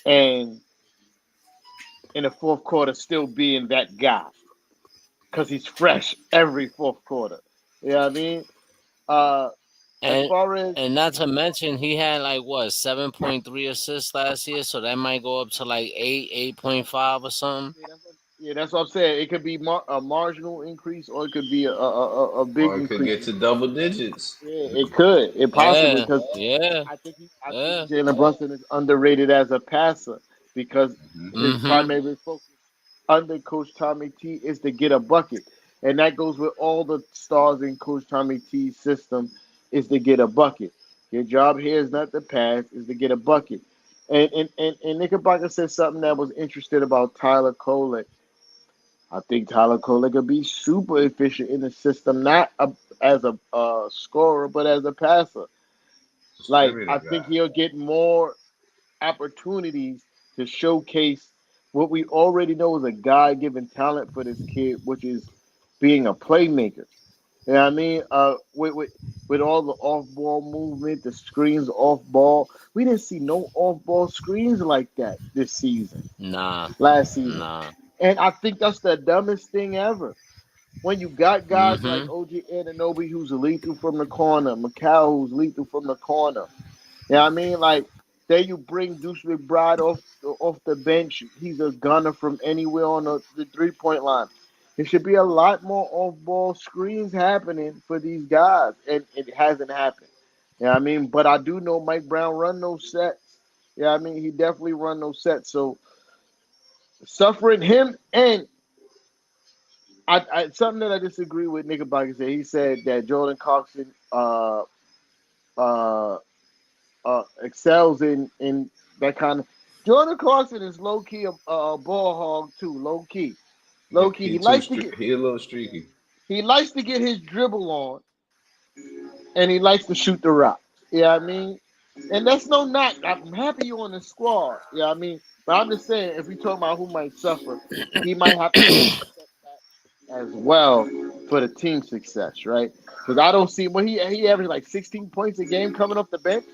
and in the fourth quarter still being that guy because he's fresh every fourth quarter. You know what I mean? Uh, as And far as and not to mention he had like what 7.3 assists last year, so that might go up to like 8.5 or something. yeah, that's what I'm saying. It could be a marginal increase, or it could be a big Or it could increase. get to double digits. Yeah, it could. It possibly Yeah, because yeah, I think yeah. Jalen Brunson is underrated as a passer because his Mm-hmm. primary focus under Coach Tommy T is to get a bucket, and that goes with all the stars in Coach Tommy T's system is to get a bucket. Your job here is not to pass, is to get a bucket. And Knickerbocker said something that was interesting about Tyler Kolek. I think Tyler Kolek could be super efficient in the system, not as a scorer, but as a passer. Like I Distributor think guy. he'll get more opportunities to showcase what we already know is a God-given talent for this kid, which is being a playmaker. You know what I mean? With all the off-ball movement, the screens off-ball, we didn't see no off-ball screens like that this season, Nah, last season, nah. and I think that's the dumbest thing ever. When you got guys like Mm-hmm. OG Anunoby who's lethal from the corner, Macau who's lethal from the corner, you know what I mean? Like, say you bring Deuce McBride off the bench. He's a gunner from anywhere on the 3 point line. There should be a lot more off ball screens happening for these guys, and it hasn't happened. You know what I mean? But I do know Mike Brown run those sets. Yeah, I mean he definitely run those sets. So suffering him and something that I disagree with Knickerbocker said. He said that Jordan Clarkson uh excels in that kind of. Jordan Clarkson is low key a ball hog too. Low key, Yeah, low key. he a little streaky. He likes to get his dribble on, and he likes to shoot the rock. Yeah, I mean, and that's no knock. I'm happy you on the squad. Yeah, I mean, but I'm just saying if we talk about who might suffer, he might have to take a step back as well for the team success, right? Because I don't see when he averaged like 16 points a game coming off the bench.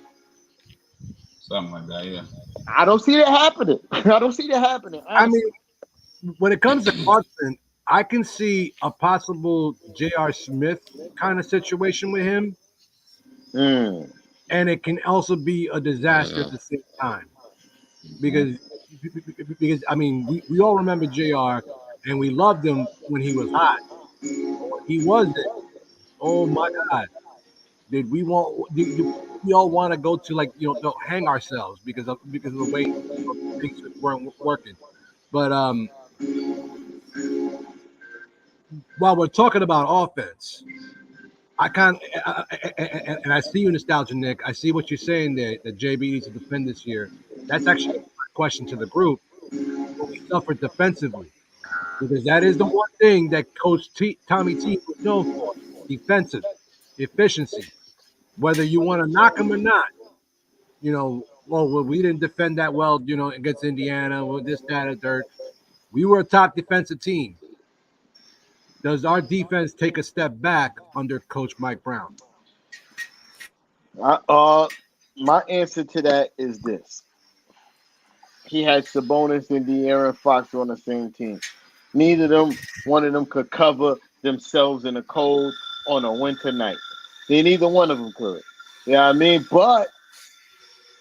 Something like that, yeah. I don't see that happening. I don't see that happening, I mean, honestly. when it comes to Clarkson, I can see a possible J.R. Smith kind of situation with him, Mm, and it can also be a disaster at the Mm-mm. same time because I mean we all remember J.R. and we loved him when he was hot. When he wasn't, oh my God, did we want? We all want to go to hang ourselves because of the way things just weren't working. But while we're talking about offense, I can't, and I see you, nostalgia, Nick. I see what you're saying there. That JB needs to defend this year. That's actually a question to the group. But we suffered defensively because that is the one thing that Coach Tommy T was known for: defensive efficiency. Whether you want to knock him or not, well, we didn't defend that well, against Indiana, with this, that, or dirt. We were a top defensive team. Does our defense take a step back under Coach Mike Brown? My answer to that is this. He had Sabonis and De'Aaron Fox on the same team. One of them could cover themselves in the cold on a winter night. Neither one of them could. You know what I mean? But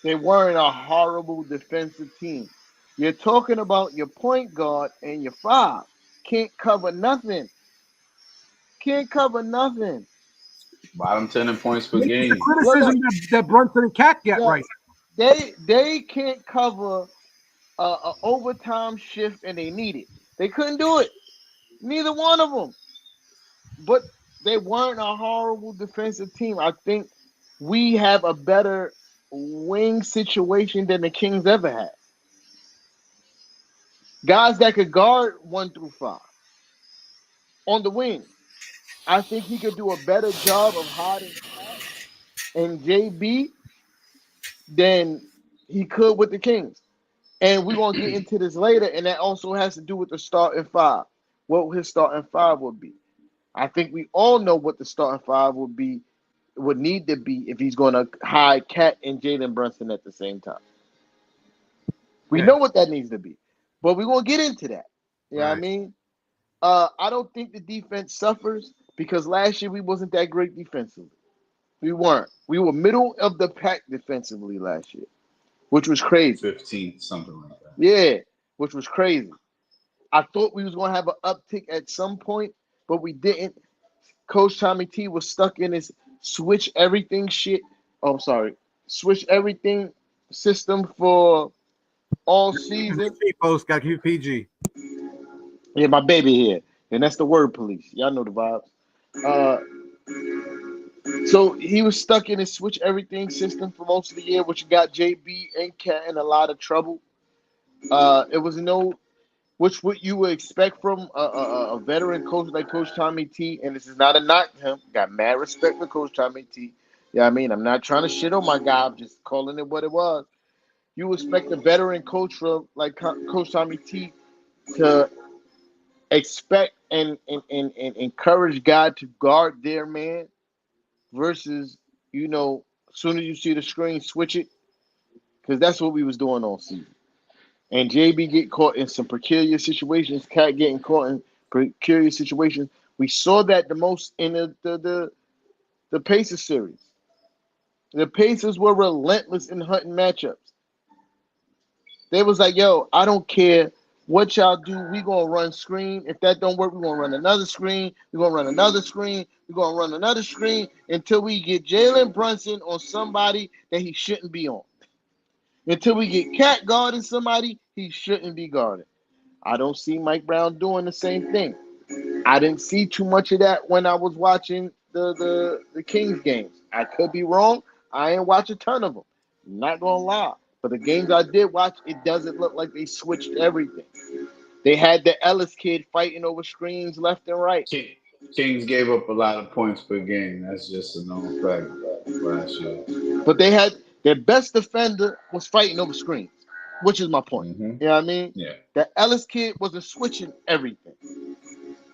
they weren't a horrible defensive team. You're talking about your point guard and your five. Can't cover nothing. Bottom 10 in points per The game. criticism that Brunson and Cat get right now. They can't cover a overtime shift, and they need it. They couldn't do it. Neither one of them. But they weren't a horrible defensive team. I think we have a better wing situation than the Kings ever had. Guys that could guard 1 through 5 on the wing. I think he could do a better job of hiding Cat and JB than he could with the Kings. And we're going to get into this later, and that also has to do with the starting five, what his starting five would be. I think we all know what the starting five would need to be if he's going to hide Cat and Jalen Brunson at the same time. We know what that needs to be, but we're going to get into that. You know what I mean? I don't think the defense suffers because last year we wasn't that great defensively. We weren't. We were middle of the pack defensively last year, which was crazy. 15th, something like that. Yeah, which was crazy. I thought we was going to have an uptick at some point, but we didn't. Coach Tommy T was stuck in his switch everything system for all season. Post got QPG. Yeah, my baby here, and that's the word police. Y'all know the vibes. So he was stuck in his switch everything system for most of the year, which got JB and Cat in a lot of trouble. It was what you would expect from a veteran coach like Coach Tommy T, and this is not a knock to him. Got mad respect for Coach Tommy T. Yeah, I mean, I'm not trying to shit on my guy. I'm just calling it what it was. You expect a veteran coach from like Coach Tommy T to expect and encourage God to guard their man versus, as soon as you see the screen, switch it. Because that's what we was doing all season. And JB get caught in some peculiar situations, Cat getting caught in peculiar situations. We saw that the most in the Pacers series. The Pacers were relentless in hunting matchups. They was like, yo, I don't care what y'all do. We going to run screen. If that don't work, we're going to run another screen. We're going to run another screen. We're going to run another screen until we get Jalen Brunson on somebody that he shouldn't be on. Until we get Cat guarding somebody he shouldn't be guarding. I don't see Mike Brown doing the same thing. I didn't see too much of that when I was watching the Kings games. I could be wrong. I ain't watch a ton of them. I'm not going to lie. But the games I did watch, it doesn't look like they switched everything. They had the Ellis kid fighting over screens left and right. Kings gave up a lot of points per game. That's just a known fact last year. But they had their best defender was fighting over screens, which is my point. Mm-hmm. You know what I mean? Yeah. The Ellis kid wasn't switching everything.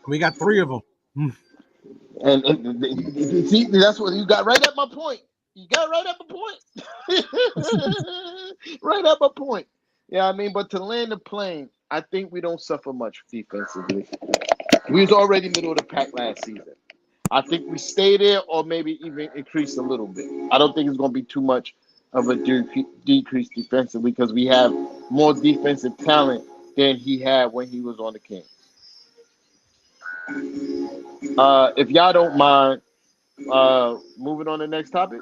We got 3 of them. And see, that's what you got right at my point. You got right at my point. Right at my point. Yeah, I mean, but to land the plane, I think we don't suffer much defensively. We was already middle of the pack last season. I think we stay there or maybe even increase a little bit. I don't think it's going to be too much of a decrease defensively because we have more defensive talent than he had when he was on the Kings. If y'all don't mind, moving on to the next topic.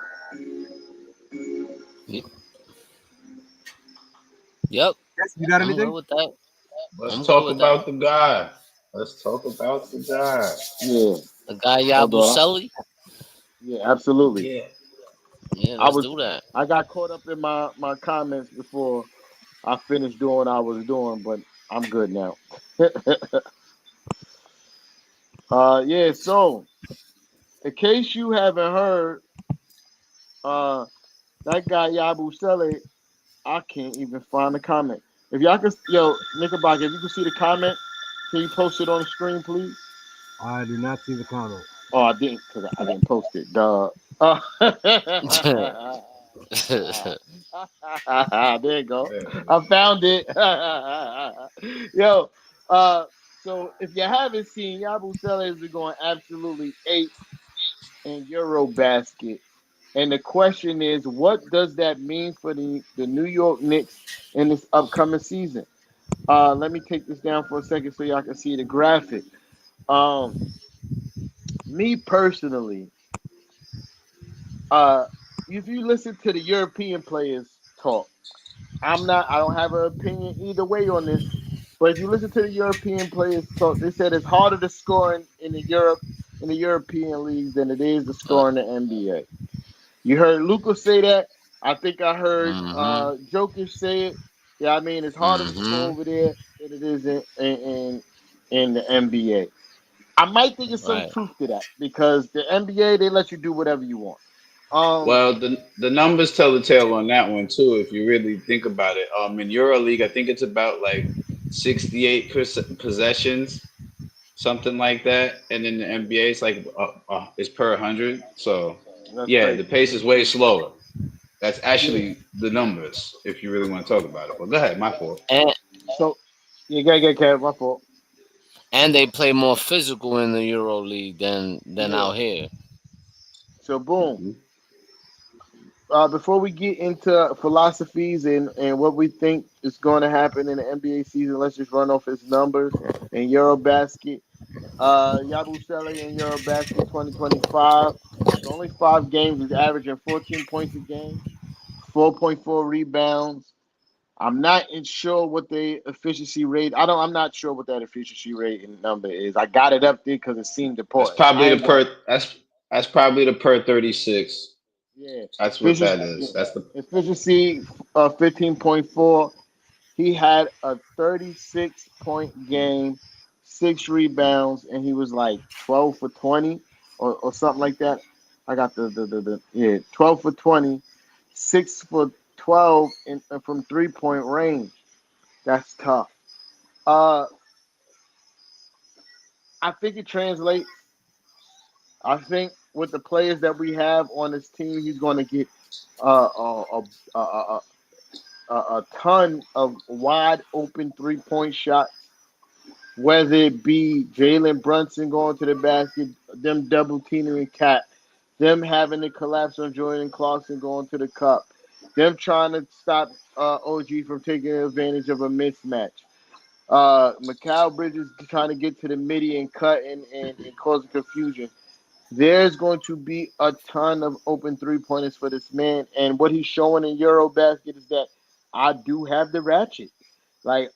Yep, You got I'm good anything? with that. Let's I'm good talk with that. about the guy. Let's talk about the guy. Yeah, The guy hold on. Yabusele. Yeah, absolutely. Yeah. Yeah, I let's was do that. I got caught up in my comments before I finished doing what I was doing, but I'm good now. Yeah. So in case you haven't heard, uh, that guy Yabusele, I can't even find the comment. If y'all could, yo, Nickelback, if you can see the comment, can you post it on the screen, please? I do not see the comment. Oh, I didn't, because I didn't post it. Duh. There you go. I found it. Yo, so if you haven't seen, Yabusele has been going absolutely ape in EuroBasket. And the question is, what does that mean for the New York Knicks in this upcoming season? Let me take this down for a second so y'all can see the graphic. Um, Me personally, uh, if you listen to the European players talk, I don't have an opinion either way on this. But if you listen to the European players talk, they said it's harder to score in the European leagues than it is to uh, score in the NBA. You heard Luca say that. I think I heard mm-hmm. Jokic say it. Yeah, I mean it's harder to score Mm-hmm. over there than it is in the NBA. I might think there's some Right. truth to that because the NBA they let you do whatever you want. Um, Well, the numbers tell the tale on that one too. If you really think about it, in EuroLeague, I think it's about like 68% possessions, something like that, and in the NBA, it's like it's per 100. So that's yeah, the crazy. pace is way slower. That's Yeah. actually the numbers. If you really want to talk about it, but go ahead, my fault. And So you gotta get care. My fault. and they play more physical in the Euro League than Yeah. out here. So boom. Mhm. Before we get into philosophies and what we think is going to happen in the NBA season, let's just run off his numbers in EuroBasket. Yabusele in EuroBasket 2025. The only 5 games is averaging 14 points a game, 4.4 rebounds. I'm not sure what the efficiency rate. I'm not sure what that efficiency rate number is. I got it up there because it seemed That's important. probably I the ain't gonna. per. That's probably the per 36. Yeah, That's what that efficiency. is. That's the Efficiency 15.4. He had a 36-point game, 6 rebounds, and he was like 12 for 20 or something like that. I got the yeah 12 for 20, 6 for 12 from 3-point range. That's tough. Uh, I think it translates. I think with the players that we have on this team, he's going to get uh, a, a, a, a ton of wide open 3-point shots, whether it be Jalen Brunson going to the basket, them double teaming Cat, them having to collapse on Jordan Clarkson going to the cup, them trying to stop OG from taking advantage of a mismatch. Mikal Bridges trying to get to the midi and cut and cause confusion. There's going to be a ton of open 3-pointers for this man. And what he's showing in EuroBasket is that I do have the ratchet. Like,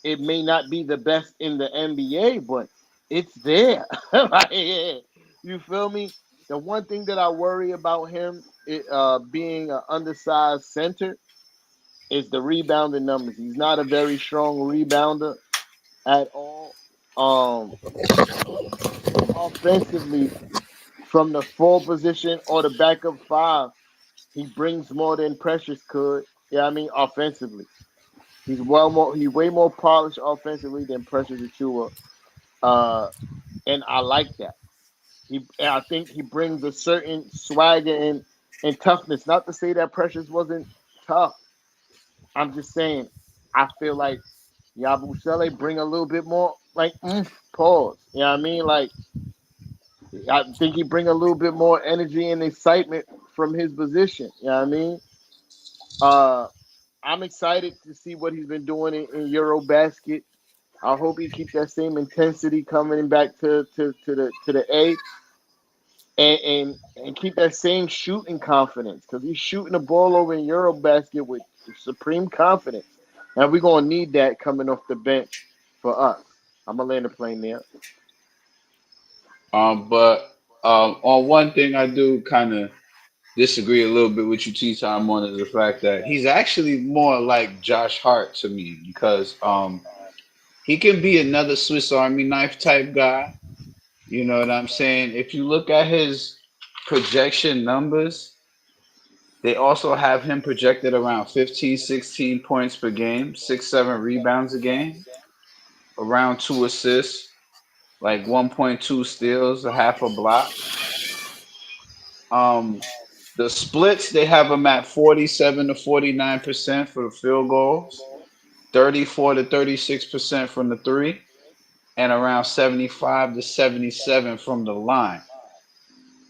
it may not be the best in the NBA, but it's there. Like, yeah. You feel me? The one thing that I worry about him being an undersized center is the rebounding numbers. He's not a very strong rebounder at all. Um, Offensively, from the 4 position or the backup 5, he brings more than Precious could. Yeah, I mean offensively, he's way more polished offensively than Precious Achua. Uh, and I like that. And I think he brings a certain swagger and toughness. Not to say that Precious wasn't tough. I'm just saying I feel like Yabusele bring a little bit more like pause. You know what I mean? Like I think he bring a little bit more energy and excitement from his position. You know what I mean? Uh, I'm excited to see what he's been doing in EuroBasket. I hope he keep that same intensity coming back to the A, and keep that same shooting confidence, because he's shooting the ball over in EuroBasket with supreme confidence, and we're gonna need that coming off the bench for us. I'm gonna land the plane there. But on one thing I do kind of disagree a little bit with you, T time, on is the fact that he's actually more like Josh Hart to me because he can be another Swiss Army knife type guy. You know what I'm saying? If you look at his projection numbers, they also have him projected around 15, 16 points per game, 6, 7 rebounds a game, around 2 assists, like 1.2 steals, a half a block. Um, the splits they have him at 47 to 49% for the field goals, 34 to 36% from the three, and around 75 to 77 from the line.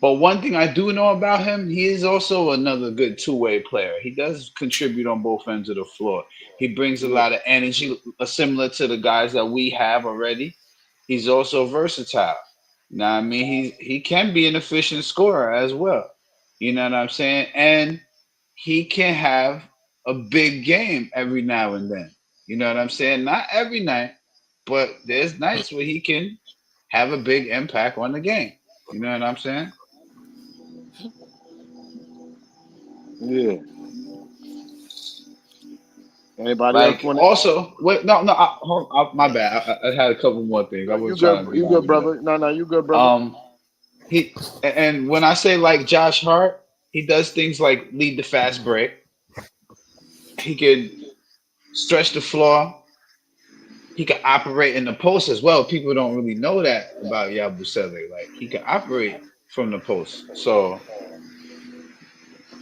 But one thing I do know about him, he is also another good two-way player. He does contribute on both ends of the floor. He brings a Yeah, lot of energy, similar to the guys that we have already. He's also versatile. Now, I mean, he can be an efficient scorer as well. You know what I'm saying? And he can have a big game every now and then. You know what I'm saying? Not every night, but there's nights where he can have a big impact on the game. You know what I'm saying? yeah. Anybody else Like want to? also, wait, no, my bad. I had a couple more things. I You was good? trying to be You good, long winded. brother? No, no, you good, brother. Um, and when I say like Josh Hart, he does things like lead the fast break. He could stretch the floor. He can operate in the post as well. People don't really know that about Yabusele. Like he can operate from the post. So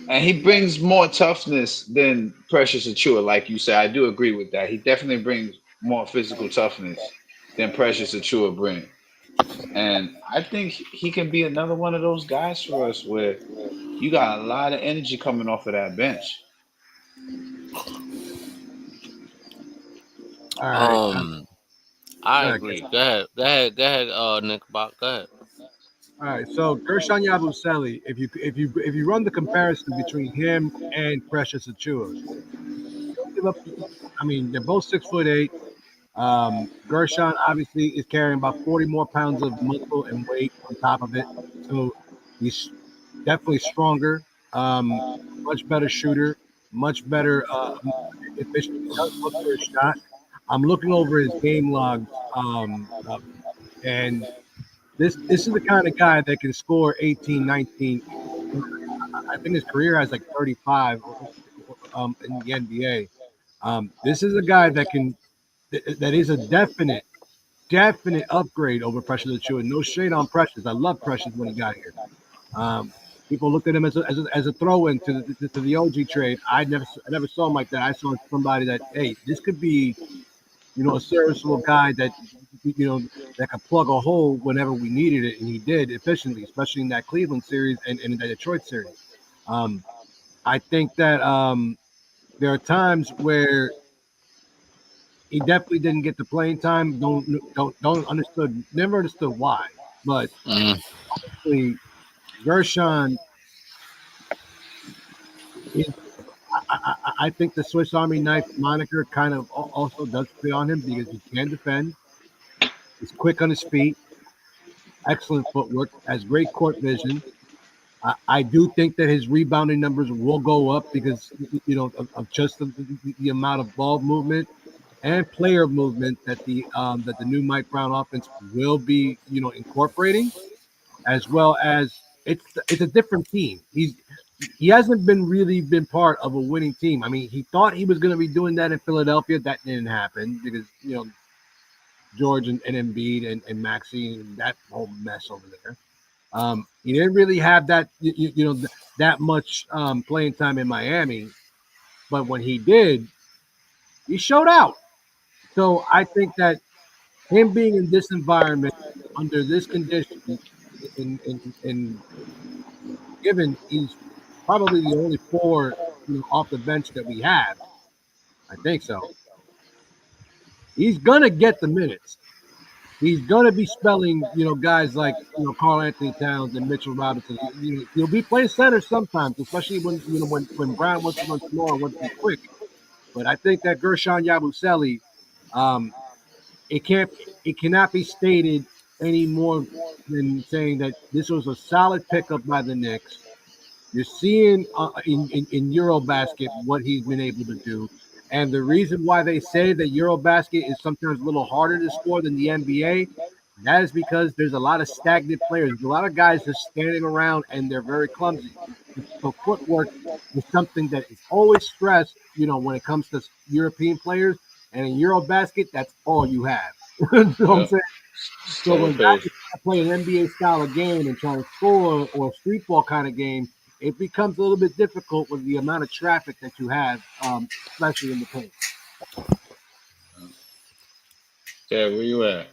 and he brings more toughness than Precious Achua, like you said. I do agree with that. He definitely brings more physical toughness than Precious Achua brings. And I think he can be another one of those guys for us where you got a lot of energy coming off of that bench. All right. Um, I Yeah, agree. Go ahead. Nick, Bach, go ahead. all right. So Gershon Yabusele, if you run the comparison between him and Precious Achua, don't give up. I mean, they're both 6'8". Gershon obviously is carrying about 40 more pounds of muscle and weight on top of it, so he's definitely stronger. Much better shooter, much better efficient. Does look for his shot. I'm looking over his game logs, and this is the kind of guy that can score 18, 19. I think his career has like 35 in the NBA. This is a guy that can that is a definite upgrade over Precious Achiuwa. No shade on Precious. I love Precious when he got here. Um, People looked at him as a throw-in to the OG trade. I never saw him like that. I saw somebody that, hey, this could be, a serviceable guy that, you know that could plug a hole whenever we needed it, and he did efficiently, especially in that Cleveland series and in that Detroit series. Um, I think that there are times where he definitely didn't get the playing time. Don't understood. Never understood why. But Mm. honestly, Gershon is. I think the Swiss Army knife moniker kind of also does fit on him because he can defend. He's quick on his feet, excellent footwork, has great court vision. I do think that his rebounding numbers will go up because of just the amount of ball movement and player movement that the new Mike Brown offense will be incorporating, as well as it's a different team. He hasn't been part of a winning team. I mean, he thought he was going to be doing that in Philadelphia. That didn't happen because George and Embiid and Maxey and that whole mess over there. He didn't really have that much playing time in Miami, but when he did, he showed out. So I think that him being in this environment under this condition, in given he's probably the only four off the bench that we have. I think so. He's gonna get the minutes. He's gonna be spelling, guys like Karl Anthony Towns and Mitchell Robinson. He'll be playing center sometimes, especially when Brown wants to run small and wants to be quick. But I think that Gershon Yabusele, um, it can't, it cannot be stated any more than saying that this was a solid pickup by the Knicks. You're seeing in EuroBasket what he's been able to do. And the reason why they say that EuroBasket is sometimes a little harder to score than the NBA, that is because there's a lot of stagnant players. There's a lot of guys just standing around and they're very clumsy. So footwork is something that is always stressed, when it comes to European players. And in EuroBasket, that's all you have. You know what I'm saying? So when guys play an NBA style of game and try to score or a street ball kind of game, it becomes a little bit difficult with the amount of traffic that you have, especially in the paint. Yeah, where you at?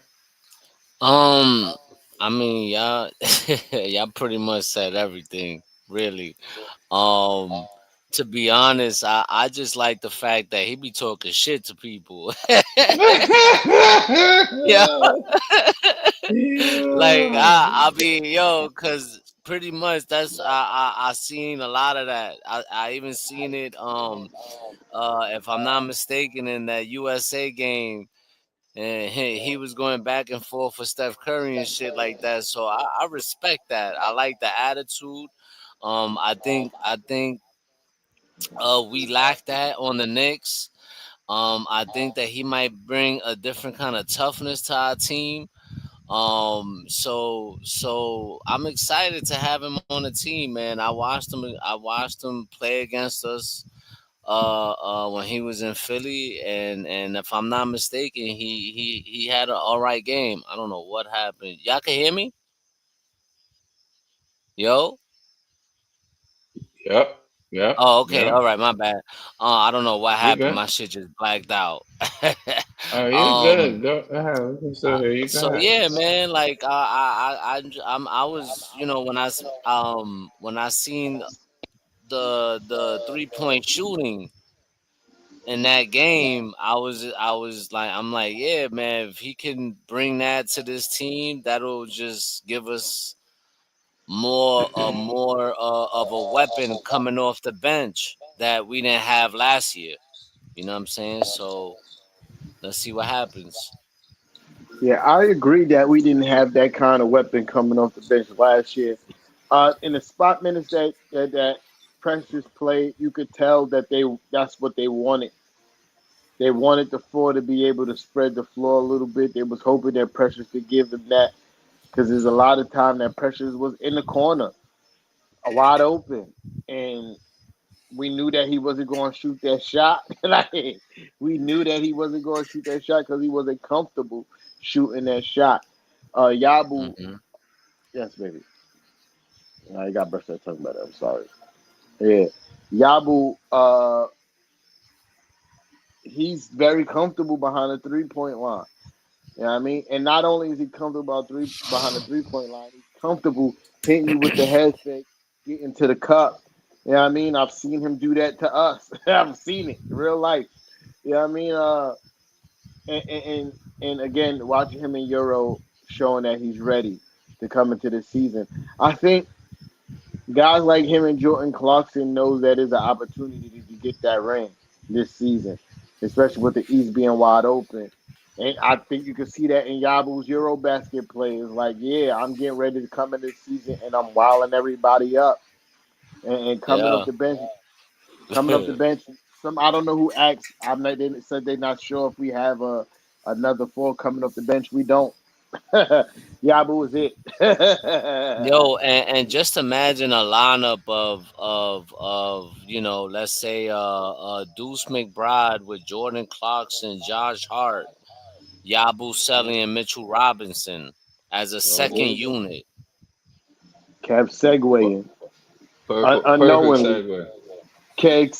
I mean, y'all pretty much said everything, really. To be honest, I just like the fact that he be talking shit to people. Yeah, like I mean, cause pretty much that's I seen a lot of that. I even seen it. If I'm not mistaken, in that USA game, and he was going back and forth for Steph Curry and shit like that. So I respect that. I like the attitude. I think we lack that on the Knicks. I think that he might bring a different kind of toughness to our team. So I'm excited to have him on the team, man. I watched him play against us when he was in Philly, and if I'm not mistaken, he had an all right game. I don't know what happened. Y'all can hear me? Yo? Yep, yep, Oh, okay, yep. all right, my bad. I don't know what You happened. good? My shit just blacked out. Oh, you um, good? Go ahead. We can still hear you. Go so ahead. yeah, man. Like I was, when I seen the 3-point shooting in that game, I was like, I'm like, yeah, man. If he can bring that to this team, that'll just give us more of a weapon coming off the bench that we didn't have last year. You know what I'm saying? So let's see what happens. Yeah, I agree that we didn't have that kind of weapon coming off the bench last year. In the spot minutes that Precious played, you could tell that that's what they wanted. They wanted the floor to be able to spread the floor a little bit. They was hoping that Precious could give them that because there's a lot of time that Precious was in the corner, wide open, and we knew that he wasn't going to shoot that shot. Like, we knew that he wasn't going to shoot that shot because he wasn't comfortable shooting that shot. Yabu, Hmm. yes, baby. I got brushed that tongue better. I'm sorry. Yeah, Yabu. He's very comfortable behind the 3-point line. You know what I mean? And not only is he comfortable behind the 3-point line, he's comfortable hitting you with the head fake, getting to the cup. You know what I mean? I've seen him do that to us. I've seen it in real life. You know what I mean? And again, watching him in Euro showing that he's ready to come into the season. I think guys like him and Jordan Clarkson knows that is an opportunity to get that ring this season, especially with the East being wide open. And I think you can see that in Yabu's EuroBasket play. It's like, yeah, I'm getting ready to come in this season and I'm wilding everybody up. And coming Yeah. off the bench, coming off the bench. Some I don't know who asked. I'm not. They said they're not sure if we have another four coming off the bench. We don't. Yabu is it. Yo, and just imagine a lineup of let's say Deuce McBride with Jordan Clarkson, Josh Hart, Yabusele, and Mitchell Robinson as a second Oh, unit. Kept per- segueing perfect unknowingly. segue. Kept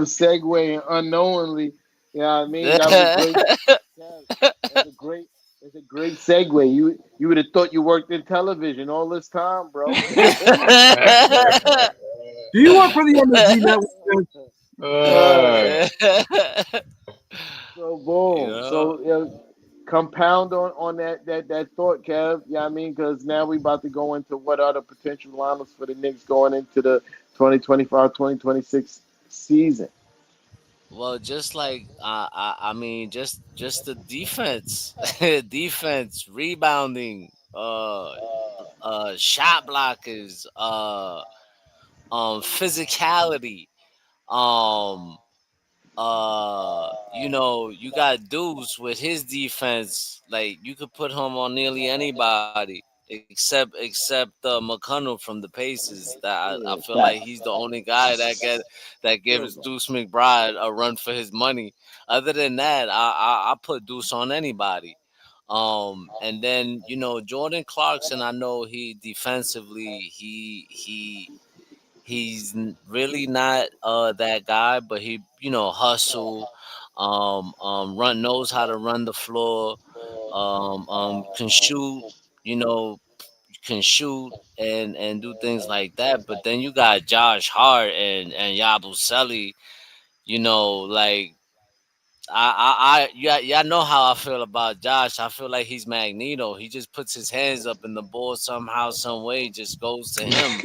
segueing unknowingly. You know what I mean? That was a great. Kev, that's a great. It's a great segue. You would have thought you worked in television all this time, bro. Do you work for the MSG Network? Uh, So You boom. know. So compound on that thought, Kev. Yeah, I mean, because now we about to go into what are the potential lineups for the Knicks going into the 2025-2026 season. Well, just like I mean, just the defense, defense, rebounding, shot blockers, physicality, um, you got Deuce with his defense. Like you could put him on nearly anybody except McConnell from the Pacers. That I Yeah, feel like fact. he's the only guy that gives Deuce McBride a run for his money. Other than that, I put Deuce on anybody. And then Jordan Clarkson. I know he defensively really not that guy, but he hustle, run knows how to run the floor, can shoot, you know can shoot and do things like that. But then you got Josh Hart and Yabusele, like y'all know how I feel about Josh. I feel like he's Magneto. He just puts his hands up and the ball somehow, some way just goes to him.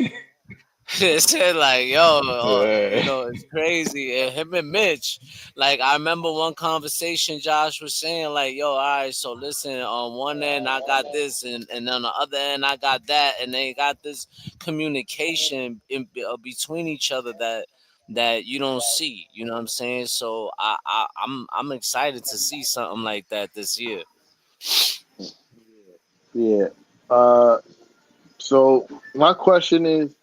It's like, yo, Yeah. it's crazy. And him and Mitch, like, I remember one conversation Josh was saying, like, yo, all right, so listen, on one end I got this, and on the other end I got that, and they got this communication between each other that you don't see. You know what I'm saying? So I'm excited to see something like that this year. Yeah. Uh, so my question is,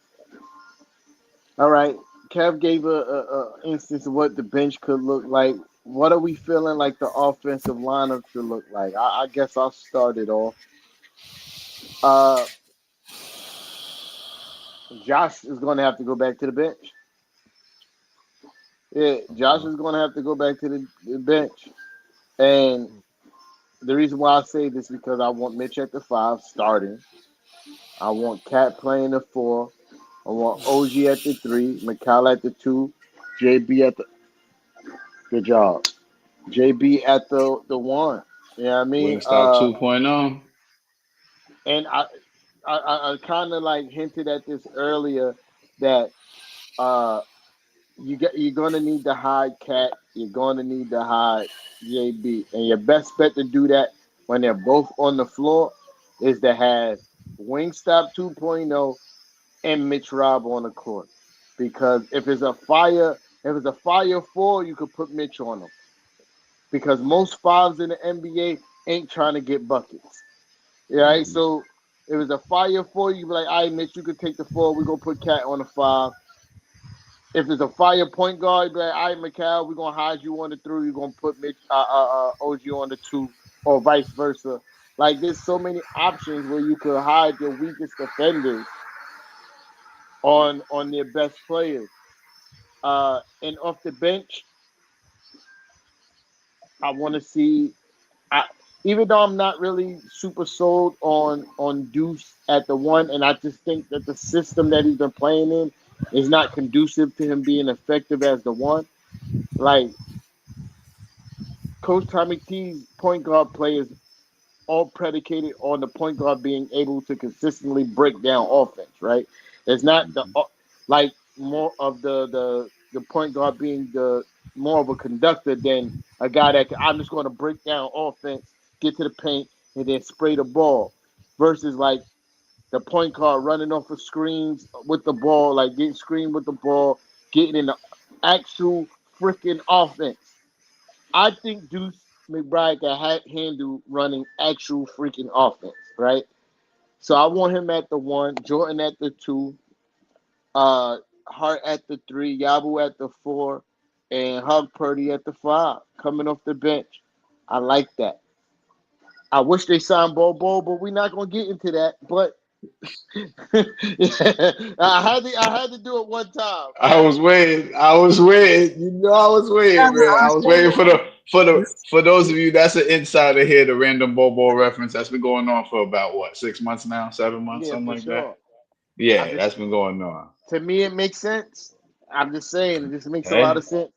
all right, Kev gave a instance of what the bench could look like. What are we feeling like the offensive lineup should look like? I guess I'll start it off. Uh, Josh is going to have to go back to the bench. Yeah, Josh is going to have to go back to the bench. And the reason why I say this is because I want Mitch at the 5 starting. I want Cat playing the 4. I want OG at the 3, McCall at the 2, JB at the good job. JB at the 1. You know what I mean? Wingstop 2.0. And I kind of like hinted at this earlier that uh you're gonna need to hide Cat, you're gonna need to hide JB, and your best bet to do that when they're both on the floor is to have Wingstop 2.0 and Mitch Rob on the court. Because if it's a fire 4, you could put Mitch on them. Because most fives in the NBA ain't trying to get buckets. Right? So if it's a fire 4, you be like, all right, Mitch, you could take the 4. We're gonna put Cat on the 5. If it's a fire point guard, you be like, all right, McCall, we're gonna hide you on the 3. You're gonna put Mitch OG on the 2, or vice versa. Like there's so many options where you could hide your weakest defenders on their best players. And off the bench, I want to see. I, even though I'm not really super sold on Deuce at the 1, and I just think that the system that he's been playing in is not conducive to him being effective as the 1. Like Coach Tommy T's point guard players all predicated on the point guard being able to consistently break down offense, right? It's not the like more of the point guard being the more of a conductor than a guy that I'm just going to break down offense, get to the paint, and then spray the ball. Versus like the point guard running off of screens with the ball, like getting screened with the ball, getting in the actual freaking offense. I think Deuce McBride can handle running actual freaking offense, right? So I want him at the 1, Jordan at the 2, uh, Hart at the 3, Yabu at the 4, and Hug Purdy at the 5, coming off the bench. I like that. I wish they signed Bobo, but we're not gonna get into that. But yeah, I had to do it one time. I was waiting. I was waiting. You know, I was waiting, man. I was waiting for those of you that's an insider here, the random Bobo reference that's been going on for about what, 6 months now, 7 months, Yeah, something for like that. sure. I Yeah, just that's been going on. To me it makes sense. I'm just saying it just makes a lot Hey, of sense.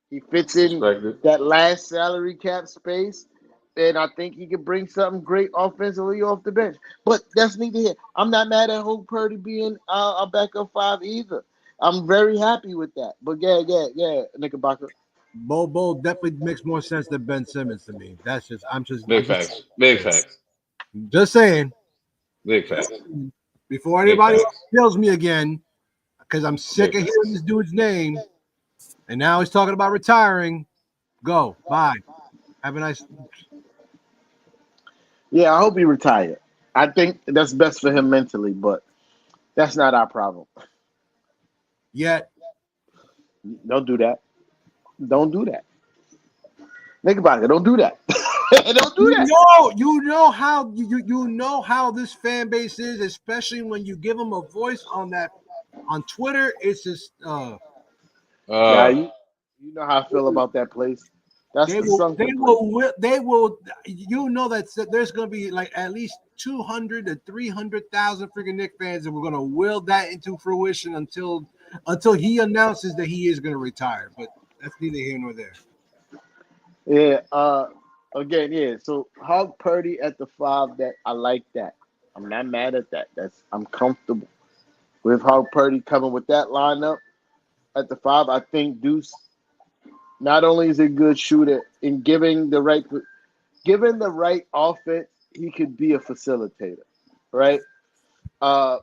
He fits in Respected. that last salary cap space, and I think he could bring something great offensively off the bench. But that's neither here. I'm not mad at Hope Purdy being a backup 5 either. I'm very happy with that. But yeah, Knickerbocker. Bobo definitely makes more sense than Ben Simmons to me. That's just I'm just Big facts. Big facts. just saying. Big facts. Before Big anybody else facts. kills me again, because I'm sick Big of hearing this dude's name, and now he's talking about retiring. Go, bye. Have a nice. Yeah, I hope he retired. I think that's best for him mentally, but that's not our problem. Yet Don't do that. Don't do that. Knickerbocker, don't do that. Don't do that. you know how you know how this fan base is, especially when you give them a voice on Twitter. It's just Yeah, you know how I feel about that place. That's they the sunken place. will you know that there's gonna be like at least 200 to 300,000 freaking Knicks fans, and we're gonna will that into fruition until he announces that he is gonna retire. But that's neither here nor there. Yeah. Again, yeah. So Hog Purdy at the 5. That I like that. I'm not mad at that. I'm comfortable with Hog Purdy coming with that lineup at the 5. I think Deuce not only is a good shooter in given the right offense, he could be a facilitator, right? I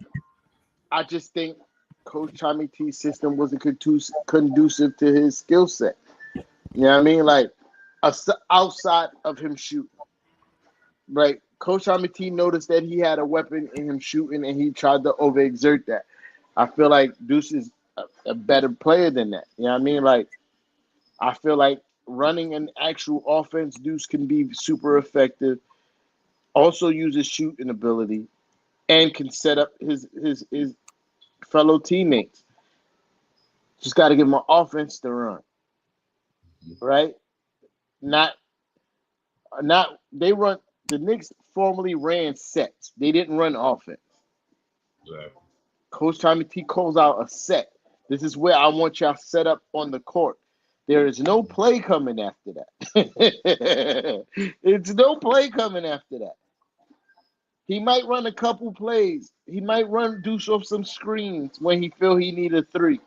just think Coach Tommy T's system wasn't conducive to his skill set. You know what I mean? Like outside of him shooting, right? Coach Tommy T noticed that he had a weapon in him shooting, and he tried to overexert that. I feel like Deuce is a better player than that. You know what I mean? Like, I feel like running an actual offense, Deuce can be super effective. Also uses shooting ability and can set up his fellow teammates. Just got to give him an offense to run, right? Not they run. The Knicks formerly ran sets. They didn't run offense. Exactly. Coach Tommy T calls out a set. This is where I want y'all set up on the court. There is no play coming after that. It's no play coming after that. He might run a couple plays. He might do some screens when he feel he need a 3.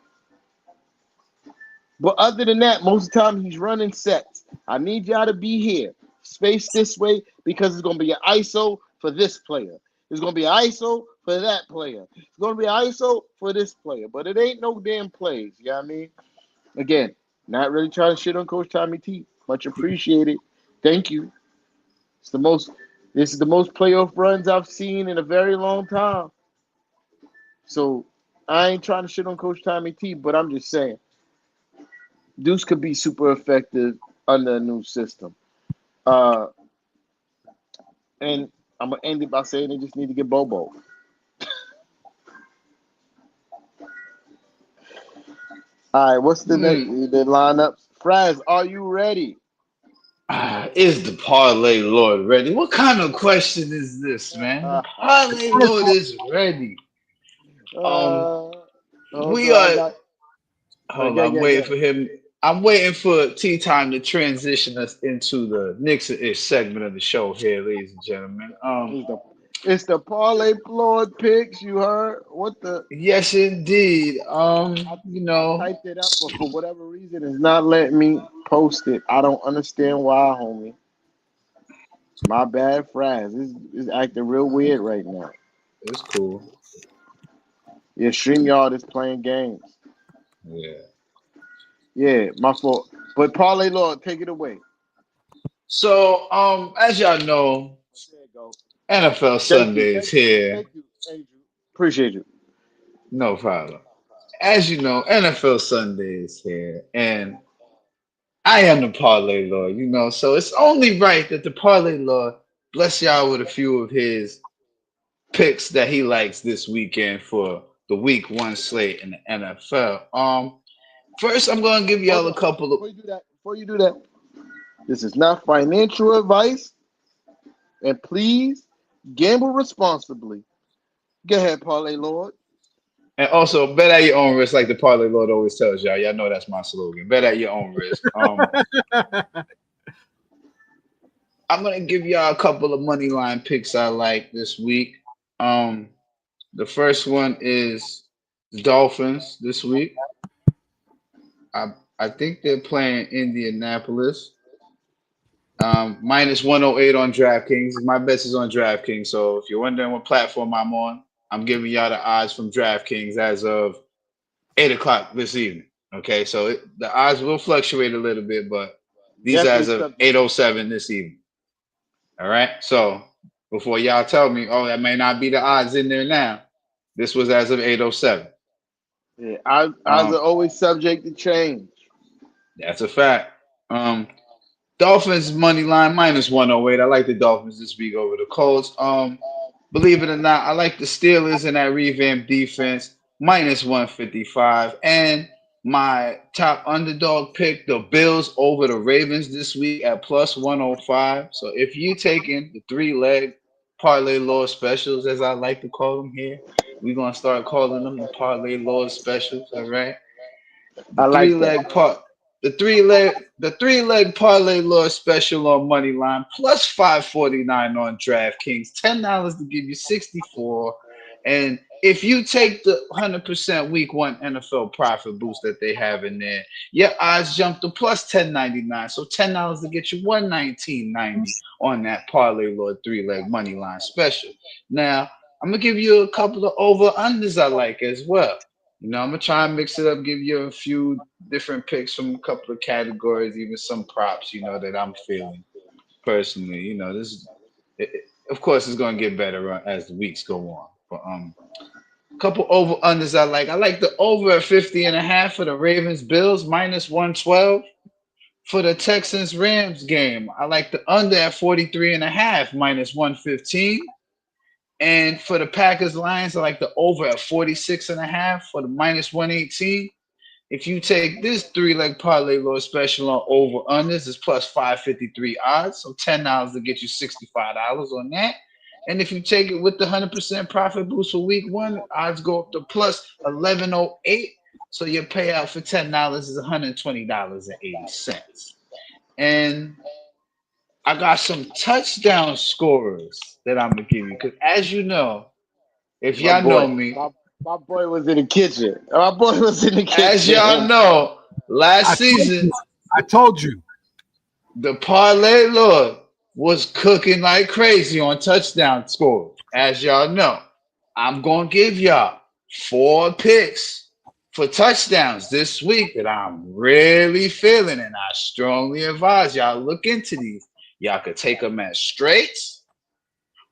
But other than that, most of the time he's running sets. I need y'all to be here. Space this way because it's going to be an ISO for this player. It's going to be an ISO for that player. It's going to be an ISO for this player. But it ain't no damn plays. You know what I mean? Again, not really trying to shit on Coach Tommy T. Much appreciated. Thank you. This is the most playoff runs I've seen in a very long time. So I ain't trying to shit on Coach Tommy T, but I'm just saying Deuce could be super effective under a new system. And I'm gonna end it by saying they just need to get Bobo. All right, what's the next the lineups? Frass, are you ready? Is the Parlay Lord ready? What kind of question is this, man? The Parlay Lord is ready. We are. Hold on, I'm waiting for him. I'm waiting for Tea Time to transition us into the Knicks and Ish segment of the show here, ladies and gentlemen. It's the Parlay Lord picks. You heard what the? Yes, indeed. Typed it up, but for whatever reason, it's not letting me post it. I don't understand why, homie. My bad, Frass. It's acting real weird right now. It's cool. Yeah, StreamYard is playing games. Yeah, my fault. But Parlay Lord, take it away. So, as y'all know, There you go. NFL Sunday is here. Thank you, Andrew. Appreciate you. No problem. As you know, NFL Sunday is here, and I am the Parlay Lord, so it's only right that the Parlay Lord bless y'all with a few of his picks that he likes this weekend for the week 1 slate in the NFL. First, I'm going to give y'all a couple of... Before you do that, this is not financial advice, and please gamble responsibly. Go ahead, Parlay Lord. And also, bet at your own risk, like the Parlay Lord always tells y'all. Y'all know that's my slogan. Bet at your own risk. I'm gonna give y'all a couple of money line picks I like this week. The first one is the Dolphins this week. I think they're playing Indianapolis. Minus 108 on DraftKings. My best is on DraftKings. So if you're wondering what platform I'm on, I'm giving y'all the odds from DraftKings as of 8 o'clock this evening. Okay, so the odds will fluctuate a little bit, but these as Definitely of subject. 8:07 this evening. All right. So before y'all tell me, oh, that may not be the odds in there now. This was as of 8:07. Yeah, odds are Um, always subject to change. that's a fact. Dolphins money line minus 108. I like the Dolphins this week over the Colts. Believe it or not, I like the Steelers in that revamped defense minus 155. And my top underdog pick, the Bills over the Ravens this week at plus 105. So if you taking the 3-leg Parlay Lord specials, as I like to call them here, we're gonna start calling them the Parlay Lord specials. All right. The I three like that. leg part, the three leg parlay Lord special on money line plus 549 on DraftKings, $10 to give you 64. And if you take the 100% week one NFL profit boost that they have in there, your odds jump to plus 1099. So $10 to get you 119.90 on that parlay Lord 3-leg money line special. Now I'm gonna give you a couple of over unders I like as well. I'm gonna try and mix it up, give you a few different picks from a couple of categories, even some props, that I'm feeling personally. This, of course, it's gonna get better as the weeks go on. But a couple over unders I like. I like the over at 50.5 for the Ravens Bills minus 112 for the Texans Rams game. I like the under at 43.5 minus 115. And for the Packers Lions, I like the over at 46.5 for the minus 118. If you take this 3-leg parlay Lord special on over unders, it's plus 553 odds. So $10 to get you $65 on that. And if you take it with the 100% profit boost for week one, odds go up to plus 1108. So your payout for $10 is $120.80. And I got some touchdown scorers that I'm gonna give you because, as you know, if My y'all know boy. me, My boy was in the kitchen. My boy was in the as y'all kitchen. know, I last told season you. I told you. the Parlay Lord was cooking like crazy on touchdown scores. As y'all know, I'm gonna give y'all 4 picks for touchdowns this week that I'm really feeling, and I strongly advise y'all look into these. Y'all could take them as straights,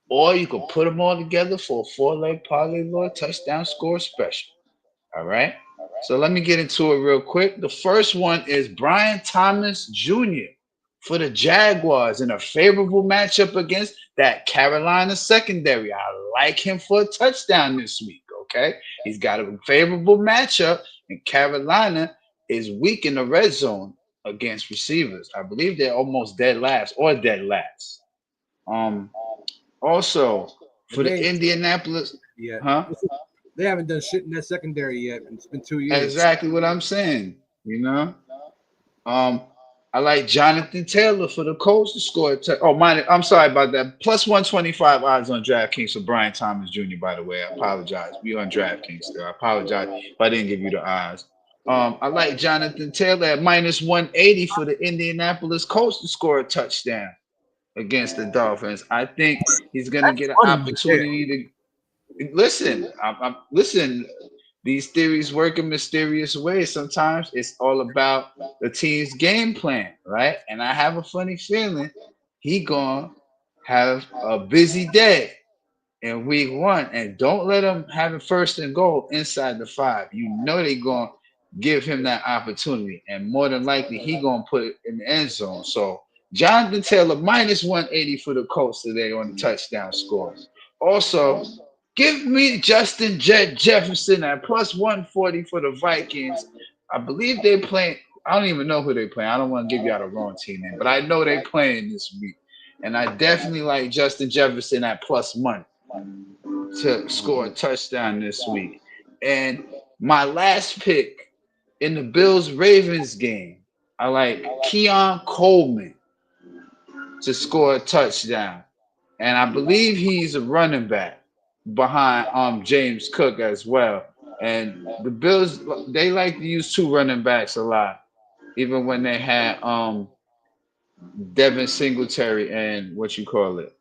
or you could put them all together for a 4-leg parlay Lord touchdown score special. All right. So let me get into it real quick. The first one is Brian Thomas Jr. for the Jaguars in a favorable matchup against that Carolina secondary. I like him for a touchdown this week. Okay. He's got a favorable matchup, and Carolina is weak in the red zone against receivers. I believe they're almost dead last or dead last. Also, And for they the ain't Indianapolis, yet. huh? They haven't done shit in that secondary yet. It's been 2 years. Exactly what I'm saying. You know, um, I like Jonathan Taylor for the Colts to score. I'm sorry about that. Plus 125 odds on DraftKings for Brian Thomas Jr. By the way, I apologize. We on DraftKings still. I apologize if I didn't give you the odds. I like Jonathan Taylor at minus 180 for the Indianapolis Colts to score a touchdown against the Dolphins. I think he's going to That's get an funny right there. opportunity to listen. Listen. These theories work in mysterious ways. Sometimes it's all about the team's game plan, right? And I have a funny feeling he gonna have a busy day in week one, and don't let him have it first and goal inside the 5. You know they gonna give him that opportunity, and more than likely he gonna put it in the end zone. So Jonathan Taylor minus 180 for the Colts today on the touchdown scores. Also, give me Justin Jefferson at plus 140 for the Vikings. I believe they playing. I don't even know who they playing. I don't want to give you out a wrong team name, but I know they playing this week. And I definitely like Justin Jefferson at plus money to score a touchdown this week. And my last pick in the Bills-Ravens game, I like Keon Coleman to score a touchdown. And I believe he's a running back behind James Cook as well. And the Bills, they like to use two running backs a lot, even when they had Devin Singletary and what you call it.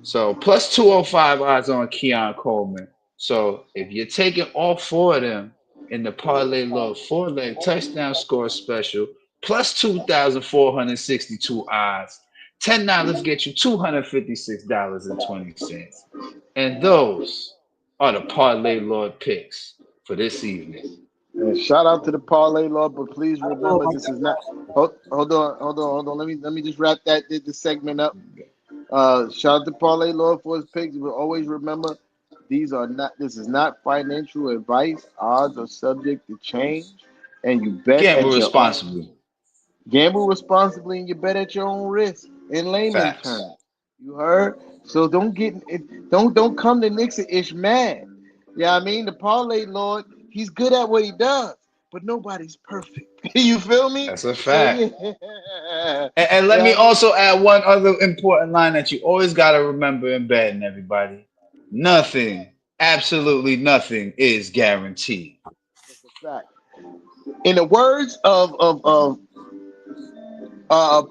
So plus 205 odds on Keon Coleman. So if you're taking all four of them in the Parlay Lord 4-leg touchdown score special, plus 2,462 odds, $10 get you $256.20. And those are the Parlay Lord picks for this evening. And shout out to the Parlay Lord, but please I don't know remember about this that. is not. Hold on. Let me just wrap this segment up. Shout out to Parlay Lord for his picks, but always remember this is not financial advice. Odds are subject to change, and you bet Gamble at your responsibly. gamble responsibly, and you bet at your own risk. In layman Facts. terms, you heard. So don't come to Knicks and Ish mad. Yeah, I mean the Parlay Lord, he's good at what he does, but nobody's perfect. You feel me? That's a So fact. yeah, And let yeah. me also add one other important line that you always got to remember in betting, everybody. Nothing, absolutely nothing is guaranteed. It's a fact. In the words of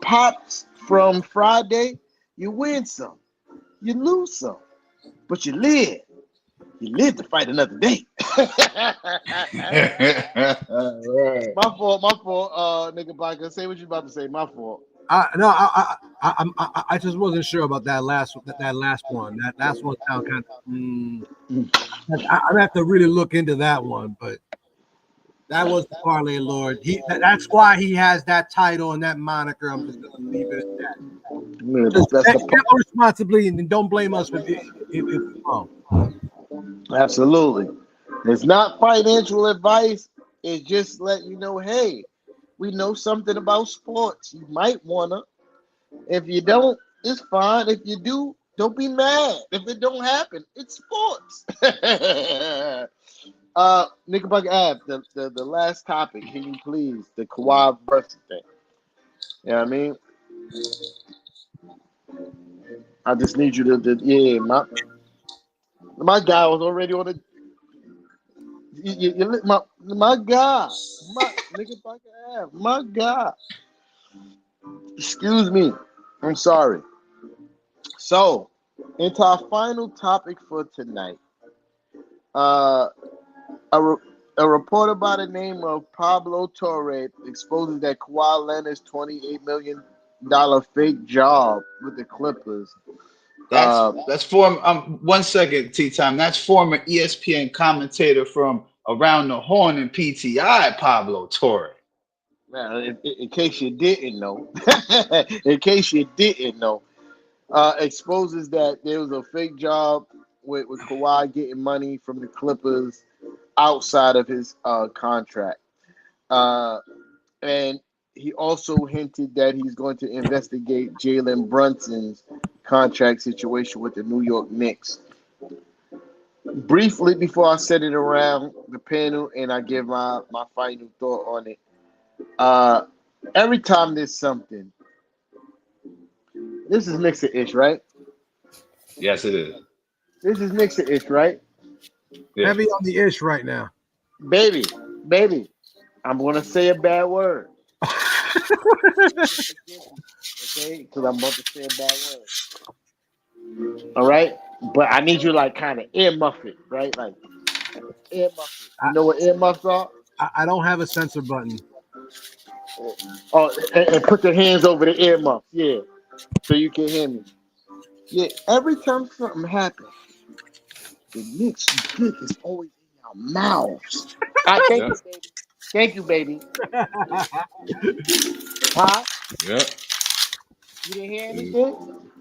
Pops from Friday, you win some, you lose some, but you live. You live to fight another day. Right. My fault. Nigga, Baka. Say what you about to say. My fault. I just wasn't sure about that last one. That last one sound kind of. I have to really look into that one, but that was the Parlay Lord. That's why he has that title and that moniker. I'm just gonna leave it at that. Just That's gamble responsibly and don't blame us if it's wrong. absolutely. It's not financial advice. It's just let you know, hey, we know something about sports. You might wanna. If you don't, it's fine. If you do, don't be mad. If it don't happen, it's sports. Knickerbocker Ave, the last topic, can you please? The Kawhi Brunson thing. You know what I mean? I just need you to my guy was already on the my guy. My Knickerbocker Ave, my guy. Excuse me. I'm sorry. So, into our final topic for tonight. A reporter by the name of Pablo Torre exposes that Kawhi Leonard's $28 million fake job with the Clippers. That's former. 1 second, T time. That's former ESPN commentator from Around the Horn and PTI, Pablo Torre. Now, in case you didn't know, exposes that there was a fake job with Kawhi getting money from the Clippers outside of his contract. And he also hinted that he's going to investigate Jalen Brunson's contract situation with the New York Knicks. Briefly, before I set it around the panel and I give my final thought on it, every time there's something, this is Knicks and Ish, right? Yes, it is. This is Knicks and Ish, right? Yeah. Heavy on the ish right now. Baby, I'm going to say a bad word. Okay? Because I'm about to say a bad word. All right? But I need you to like kind of earmuff it, right? Like earmuff it. You know what earmuffs are? I don't have a censor button. Oh, and put your hands over the earmuffs, yeah, so you can hear me. Yeah, every time something happens, the Knicks dick is always in your mouths. Thank you, baby. Huh? Yep. You didn't hear anything?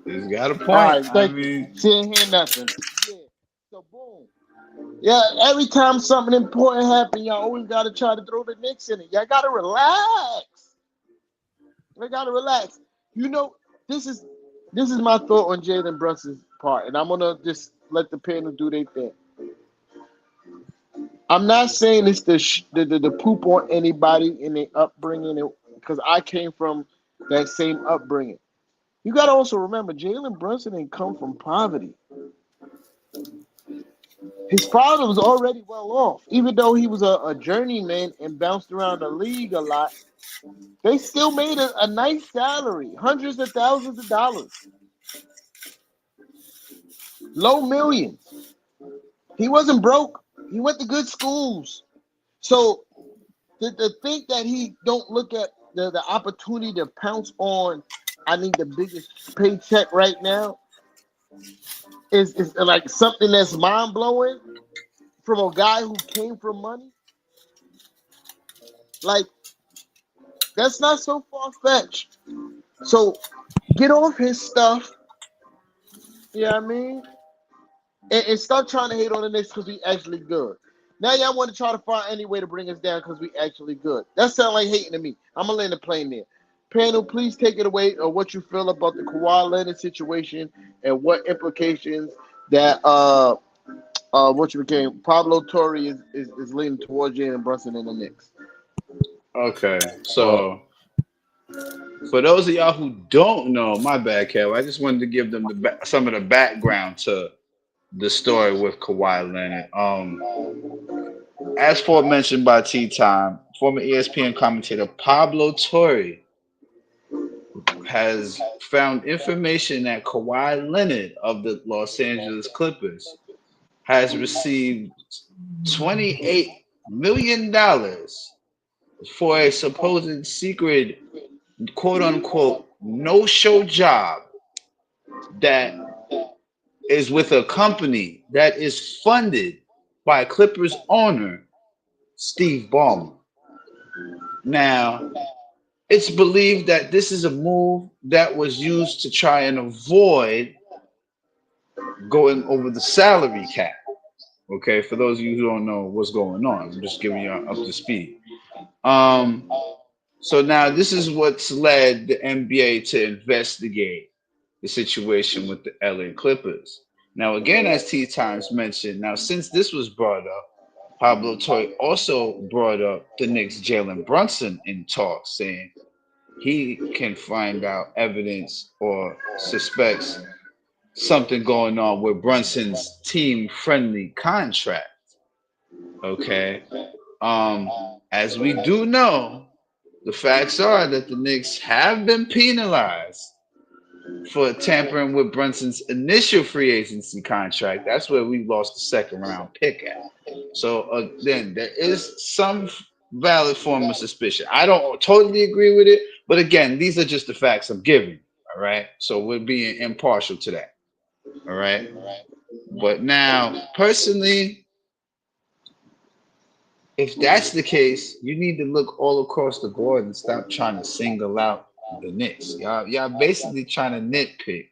He's got a point. All right, I thank you. mean, She didn't hear nothing. Yeah. So boom. Yeah, every time something important happens, y'all always gotta try to throw the Knicks in it. Y'all gotta relax. We gotta relax. You know, this is my thought on Jalen Brunson's part, and I'm gonna just let the panel do their thing. I'm not saying it's the poop on anybody in their upbringing because I came from that same upbringing. You got to also remember Jalen Brunson didn't come from poverty. His father was already well off. Even though he was a journeyman and bounced around the league a lot, they still made a nice salary, hundreds of thousands of dollars, low millions. He wasn't broke. He went to good schools. So to think that he don't look at the opportunity to pounce on, I need the biggest paycheck right now, is like something that's mind blowing from a guy who came from money. Like that's not so far fetched. So get off his stuff. You know what I mean? And stop trying to hate on the Knicks because we actually good. Now y'all want to try to find any way to bring us down because we actually good. That sounds like hating to me. I'm gonna land the plane there. Panel, please take it away or what you feel about the Kawhi Leonard situation and what implications that what you became Pablo Torre is leaning towards Jalen Brunson in the Knicks. Okay, Well, so for those of y'all who don't know, my bad, Kev. I just wanted to give them some of the background to the story with Kawhi Leonard. As forementioned by T Time, former ESPN commentator Pablo Torre has found information that Kawhi Leonard of the Los Angeles Clippers has received $28 million for a supposed secret quote unquote no show job that is with a company that is funded by Clippers owner Steve Ballmer. Now, it's believed that this is a move that was used to try and avoid going over the salary cap. Okay, for those of you who don't know what's going on, I'm just giving you up to speed. Um, so now this is what's led the NBA to investigate the situation with the LA Clippers. Now, again, as T Times mentioned, now since this was brought up, Pablo Torre also brought up the Knicks' Jalen Brunson in talk, saying he can find out evidence or suspects something going on with Brunson's team-friendly contract. Okay, um, as we do know, the facts are that the Knicks have been penalized for tampering with Brunson's initial free agency contract. That's where we lost the second round pick at. So then there is some valid form of suspicion. I don't totally agree with it, but again, these are just the facts I'm giving. All right. So we're being impartial to that. All right. But now, personally, if that's the case, you need to look all across the board and stop trying to single out the Knicks. Y'all basically trying to nitpick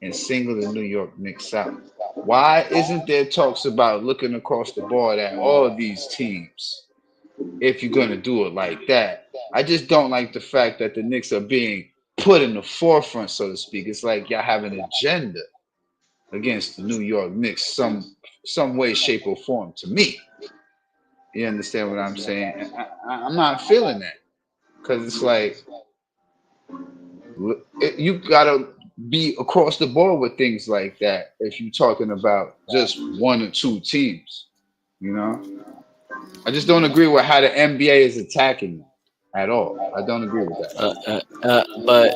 and single the New York Knicks out. Why isn't there talks about looking across the board at all of these teams if you're going to do it like that? I just don't like the fact that the Knicks are being put in the forefront, so to speak. It's like y'all have an agenda against the New York Knicks, some way, shape, or form. To me, you understand what I'm saying? And I'm not feeling that because it's like you gotta be across the board with things like that if you're talking about just one or two teams. You know, I just don't agree with how the NBA is attacking them at all. I don't agree with that. But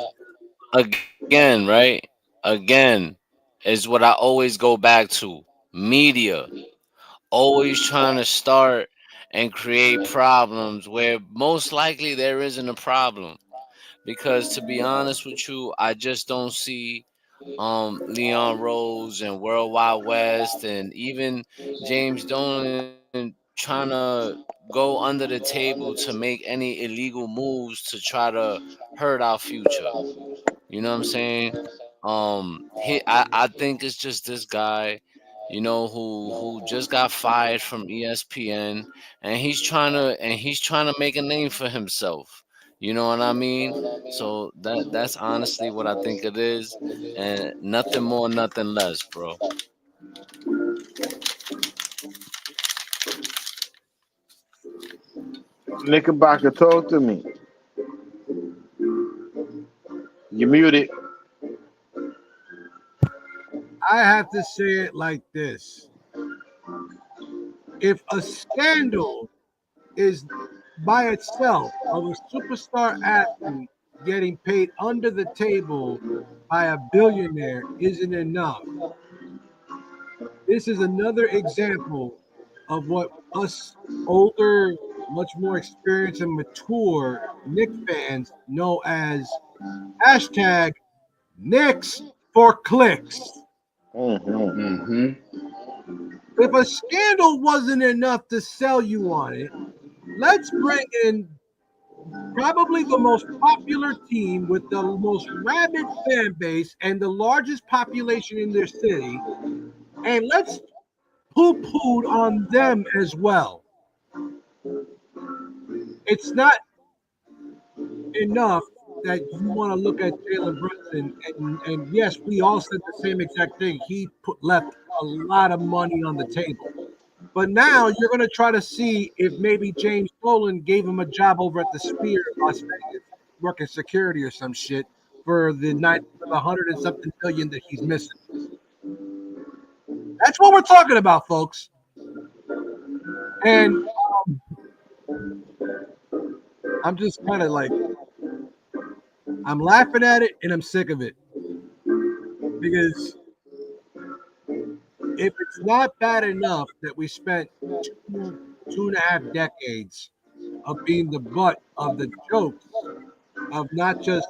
again, right? Again, is what I always go back to. Media always trying to start and create problems where most likely there isn't a problem. Because to be honest with you, I just don't see Leon Rose and World Wide West and even James Dolan trying to go under the table to make any illegal moves to try to hurt our future. You know what I'm saying? I think it's just this guy, who just got fired from ESPN, and he's trying to make a name for himself. You know what I mean? So that's honestly what I think it is, and nothing more, nothing less, bro. Knickerbocker, talk to me. You muted. I have to say it like this. If a scandal is by itself of a superstar athlete getting paid under the table by a billionaire isn't enough, this is another example of what us older, much more experienced and mature Knicks fans know as hashtag Knicks for clicks. If a scandal wasn't enough to sell you on it, let's bring in probably the most popular team with the most rabid fan base and the largest population in their city, and let's poo-pooed on them as well. It's not enough that you want to look at Jalen Brunson, and yes, we all said the same exact thing. He left a lot of money on the table. But now you're going to try to see if maybe James Dolan gave him a job over at the Sphere in Las Vegas, working security or some shit for the 100 and something million that he's missing. That's what we're talking about, folks. And I'm just kind of like, I'm laughing at it and I'm sick of it. Because if it's not bad enough that we spent 2.5 decades of being the butt of the jokes of not just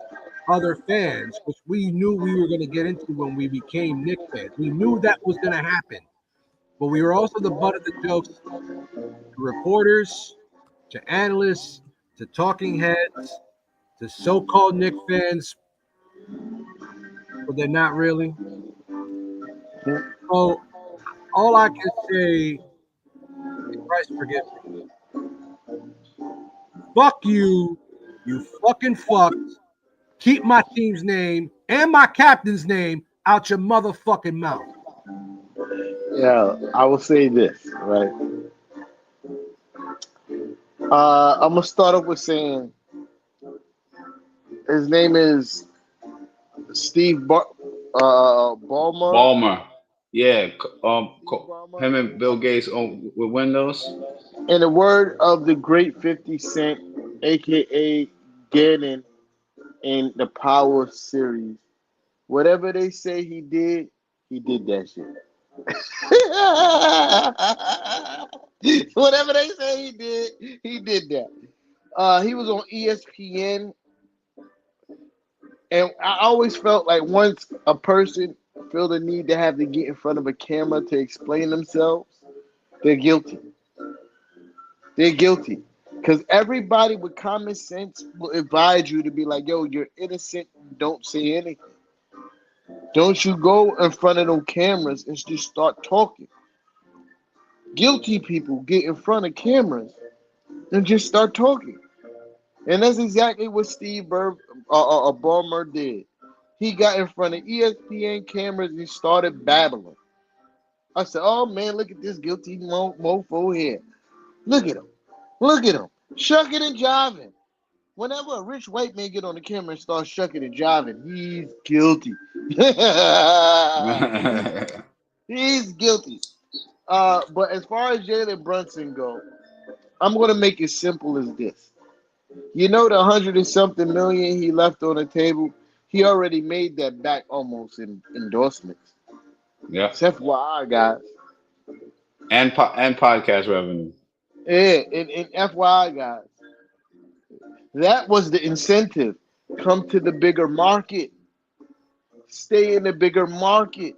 other fans, which we knew we were going to get into when we became Knicks fans. We knew that was going to happen. But we were also the butt of the jokes to reporters, to analysts, to talking heads, to so-called Knicks fans, but they're not really. So all I can say, Christ forgive me. Fuck you, you fucking fucks. Keep my team's name and my captain's name out your motherfucking mouth. Yeah, I will say this, right? I'm gonna start off with saying his name is Steve Ballmer. Ballmer. Yeah. Ballmer. Him and Bill Gates with Windows. In the word of the great 50 Cent, aka Gannon, in the Power series, whatever they say he did that shit. Whatever they say he did that. He was on ESPN, and I always felt like once a person feel the need to have to get in front of a camera to explain themselves, they're guilty. They're guilty. Because everybody with common sense will advise you to be like, yo, you're innocent, don't say anything. Don't you go in front of those cameras and just start talking. Guilty people get in front of cameras and just start talking. And that's exactly what Steve Ballmer did. He got in front of ESPN cameras and started babbling. I said, oh, man, look at this guilty mofo here. Look at him. Look at him. Shucking and jiving. Whenever a rich white man get on the camera and start shucking and jiving, he's guilty. He's guilty. But as far as Jalen Brunson go, I'm going to make it simple as this. You know the 100 and something million he left on the table? He already made that back almost in endorsements. Yeah. It's FYI, guys. And podcast revenue. Yeah, and FYI, guys. That was the incentive. Come to the bigger market. Stay in the bigger market.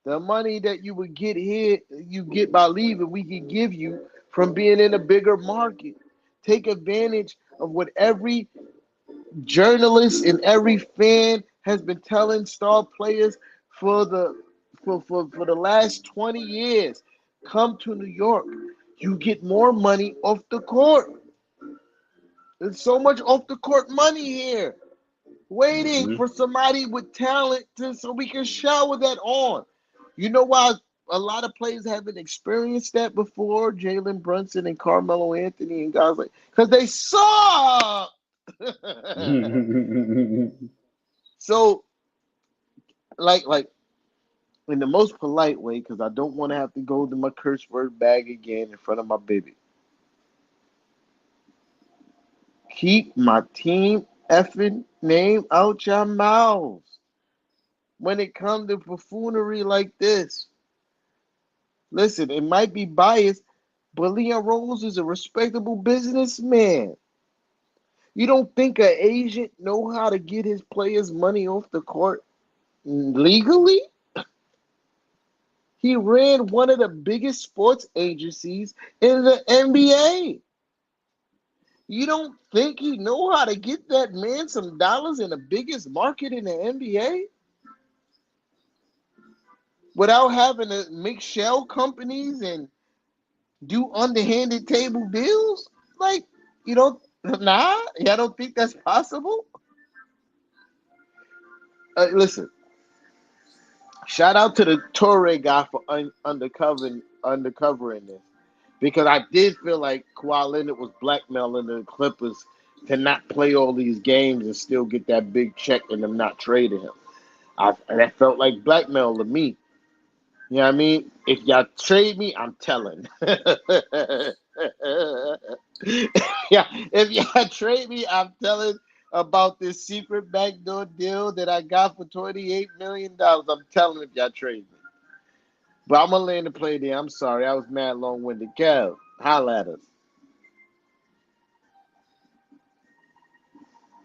The money that you would get here, you get by leaving, we could give you from being in a bigger market. Take advantage of what every journalist and every fan has been telling star players for the last 20 years. Come to New York. You get more money off the court. There's so much off the court money here. Waiting for somebody with talent so we can shower that on. You know why a lot of players haven't experienced that before. Jalen Brunson and Carmelo Anthony and guys like because they suck. So like in the most polite way, because I don't want to have to go to my curse word bag again in front of my baby. Keep my team effing name out your mouths when it comes to buffoonery like this. Listen, it might be biased, but Leon Rose is a respectable businessman. You don't think an agent know how to get his players' money off the court legally? He ran one of the biggest sports agencies in the NBA. You don't think he know how to get that man some dollars in the biggest market in the NBA without having to make shell companies and do underhanded table deals? Like, you don't, nah, I don't think that's possible. Listen, shout out to the Torre guy for undercovering this because I did feel like Kawhi Leonard was blackmailing the Clippers to not play all these games and still get that big check and them not trading him. That felt like blackmail to me. You know what I mean? If y'all trade me, I'm telling. Yeah, if y'all trade me, I'm telling about this secret backdoor deal that I got for $28 million. I'm telling if y'all trade me. But I'm going to land the play there. I'm sorry. I was mad long-winded. Kev, holla at us.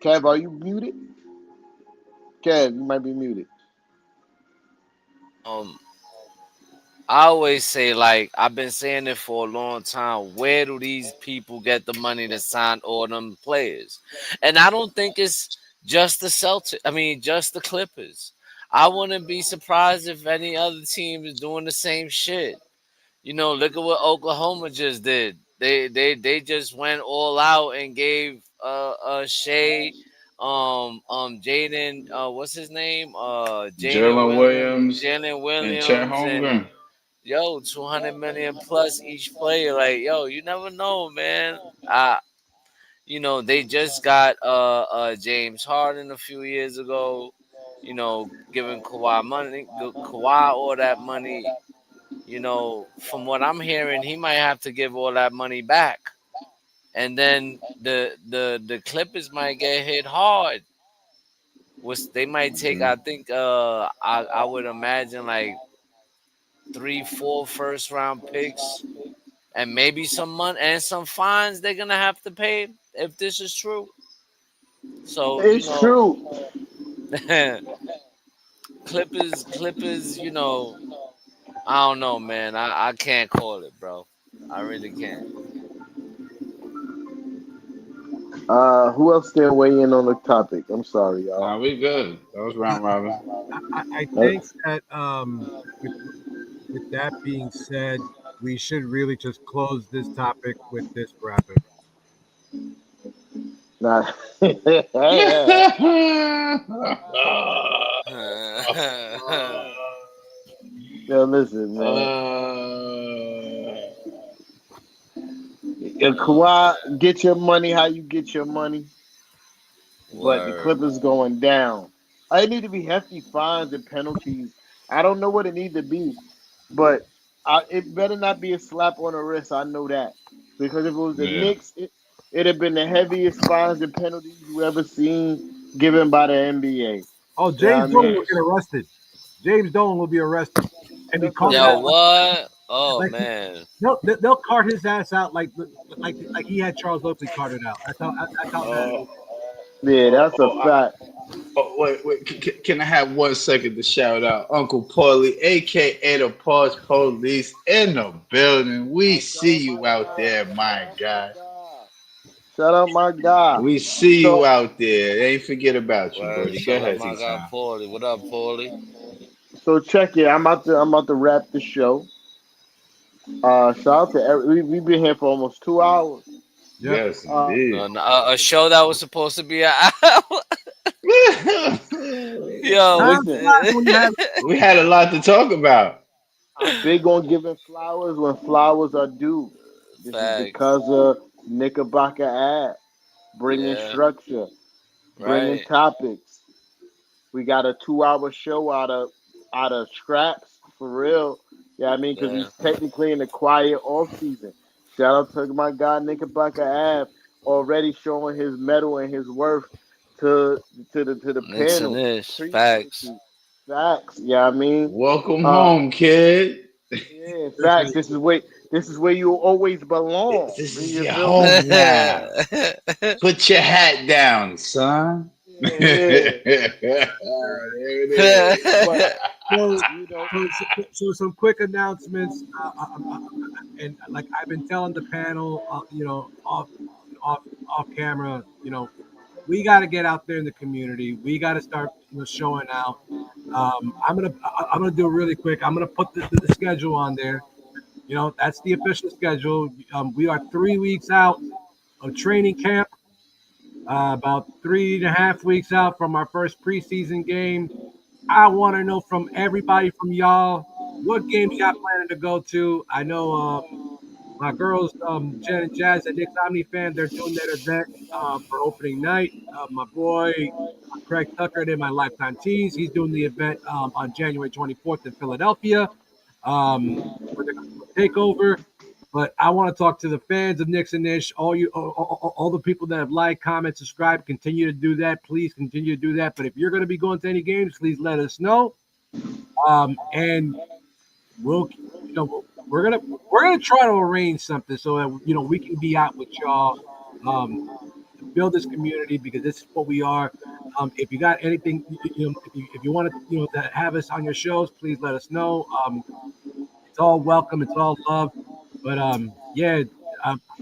Kev, are you muted? Kev, you might be muted. Um, I always say, like, I've been saying it for a long time. Where do these people get the money to sign all them players? And I don't think it's just the Celtics. I mean, just the Clippers. I wouldn't be surprised if any other team is doing the same shit. Look at what Oklahoma just did. They just went all out and gave Shea, Jaden, what's his name? Jalen Williams Jalen and Chet Williams, and Holmgren. yo, 200 million plus each player. Like, yo, you never know, man. They just got James Harden a few years ago. Giving Kawhi all that money. From what I'm hearing, he might have to give all that money back, and then the Clippers might get hit hard. Which they might take. I think I would imagine like 3, 4 first round picks and maybe some money and some fines they're gonna have to pay if this is true. So It's true. Clippers. I don't know, man. I can't call it, bro. I really can't. Who else can weigh in on the topic? I'm sorry, Nah, y'all. we good. That was round robin. I think that with that being said, we should really just close this topic with this graphic. Nah. Yo, listen, man. Kawhi, get your money how you get your money, but the Word. Clippers going down. I need to be hefty fines and penalties. I don't know what it need to be, but it better not be a slap on the wrist. I know that because if it was the Yeah. Knicks, it'd have been the heaviest fines and penalties you ever seen given by the NBA. You Oh, know what I James Dolan mean? will get arrested. James Dolan will be arrested, and be Shut the carted Yo, out hell. what? Oh like man. they'll cart his ass out like he had Charles Oakley carted out. That's how bad it Uh, will be. Yeah, oh, that's a oh, I, fact. oh, wait. Can I have 1 second to shout out Uncle Paulie, aka the Pause Police, in the building? We see you out there, my guy. Shout out my guy. We see you So out there. They ain't forget about you, Word. Brody. Go Shout out ahead, my guy T-Time. Paulie. What up, Paulie? so check it. I'm about to wrap the show. Shout out to we've been here for almost 2 hours. Yep. Yes, Uh, indeed. A show that was supposed to be a yo. listen, When you have We had a lot to talk about. I'm big on giving flowers when flowers are due. This is Facts. because of Knickerbocker ad, bringing Yeah. structure, bringing Right. topics. We got a 2 hour show out of scraps for real. Yeah, I mean, because we Yeah. technically in the quiet off season. Shout out to my guy Knickerbocker Ave, already showing his mettle and his worth to to the Knicks and panel. Ish. Appreciate Facts. you. Facts. Yeah, I mean, Welcome uh, home, kid. yeah, facts. This is where you always belong. This is You your feel me? home now. Put your hat down, son. Yeah, There yeah. it is. But So, you know, so some quick announcements. And like I've been telling the panel, off off camera, we got to get out there in the community. We got to start, showing out. I'm gonna do it really quick. I'm gonna put the schedule on there. That's the official schedule. We are 3 weeks out of training camp. About 3.5 weeks out from our first preseason game. I want to know from everybody from y'all what games y'all planning to go to. I know my girls, Jen and Jazz at Knicks Omni fan, they're doing that event for opening night. My boy Craig Tucker did my Lifetime Tees. He's doing the event on January 24th in Philadelphia. Where they're going to take over. But I want to talk to the fans of Knicks and Ish, all the people that have liked, comment, subscribe. Continue to do that. Please continue to do that. But if you're going to be going to any games, please let us know. And we'll, we're gonna try to arrange something so that we can be out with y'all. To build this community because this is what we are. If you got anything, if you want to, to have us on your shows, please let us know. It's all welcome. It's all love. But yeah,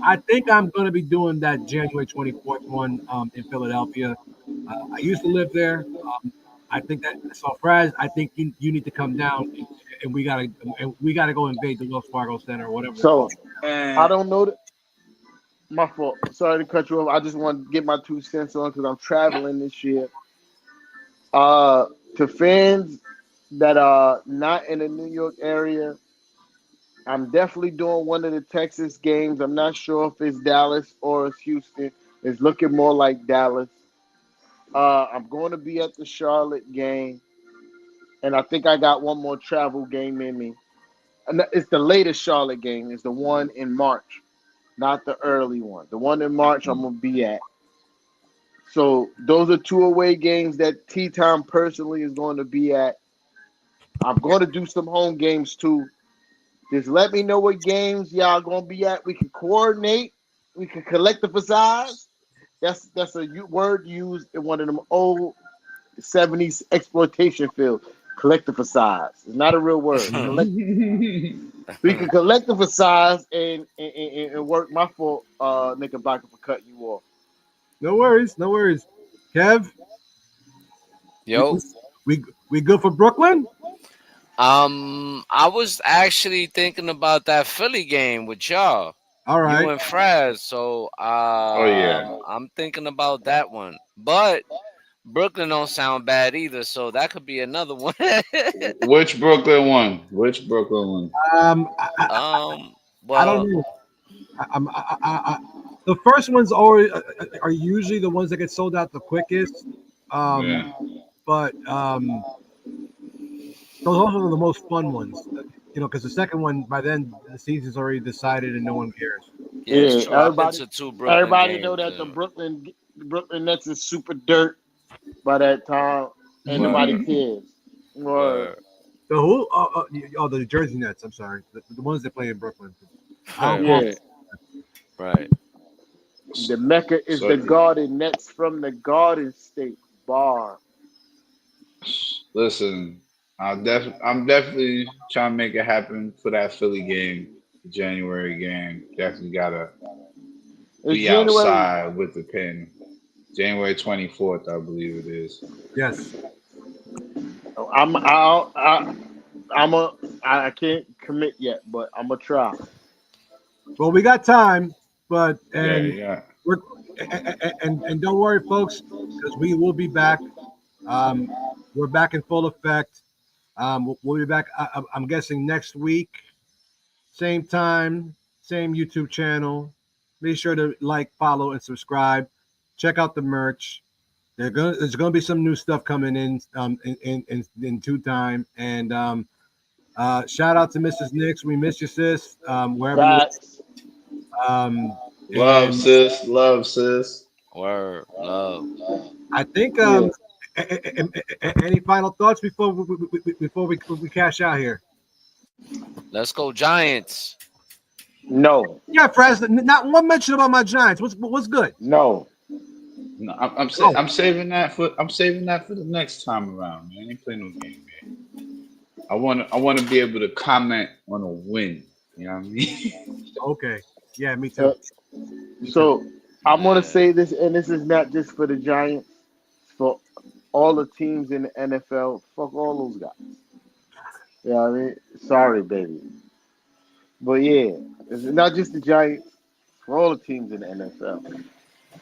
I think I'm going to be doing that January 24th one in Philadelphia. I used to live there. I think that so Frass, I think you need to come down and we gotta go invade the Wells Fargo Center or whatever they're called. so I And don't know. My fault. Sorry to cut you off. I just want to get my 2 cents on because I'm traveling this year. Uh, to fans that are not in the New York area, I'm definitely doing one of the Texas games. I'm not sure if it's Dallas or it's Houston. It's looking more like Dallas. I'm going to be at the Charlotte game, and I think I got one more travel game in me. And it's the latest Charlotte game. It's the one in March, not the early one. The one in March I'm gonna be at. So those are two away games that T Time personally is going to be at. I'm going to do some home games too. Just let me know what games y'all gonna be at. We can coordinate. We can collectivize. That's a word used in one of them old '70s exploitation films. Collectivize. It's not a real word. We can collectivize and work. My fault, Knickerbocker, for cutting you off. No worries, no worries. Kev, we Yo. we, we good for Brooklyn? I was actually thinking about that Philly game with y'all. All You right. and Frass. So oh yeah. I'm thinking about that one. But Brooklyn don't sound bad either, so that could be another one. Which Brooklyn one? Which Brooklyn one? Um, I, I, I don't Well, know. The first ones always are usually the ones that get sold out the quickest. Yeah. But those also are the most fun ones. Because the second one by then the season's already decided and no one cares. yeah, it's Yeah, true. I've been everybody, to two Brooklyn everybody know games. that the And, Brooklyn Nets is super dirt by that time, and nobody Word. cares. Or word, The who? The Jersey Nets. I'm sorry, the ones that play in Brooklyn. I don't word, call yeah, right. the Mecca is the So Garden Nets from the Garden State bar. listen, I'm definitely trying to make it happen for that Philly game, the January game. Definitely gotta It's be January. outside with the pin. January 24th, I believe it is. yes. I'm I I'm a I can't commit yet, but I'm gonna try. Well, we got time, but Yeah, and yeah. we're and don't worry, folks, because we will be back. Um, we're back in full effect. We'll be back. I'm guessing next week, same time, same YouTube channel. Be sure to like, follow, and subscribe. Check out the merch. There's gonna be some new stuff coming in due time. And shout out to Mrs. Knicks. We miss you, sis. Wherever you Facts. Love, sis. Love, sis. Word, love. I think Yeah. any final thoughts before we cash out here? Let's go Giants. No. Yeah, Frass, not one mention about my Giants. What's good? No. No, I'm saving that for the next time around, man. I ain't playing no game, man. I wanna be able to comment on a win. You know what I mean? Okay. Yeah, me too. So I'm gonna say this, and this is not just for the Giants, it's for all the teams in the NFL. Fuck all those guys. You know what I mean? Sorry, baby. But yeah, it's not just the Giants, it's for all the teams in the NFL.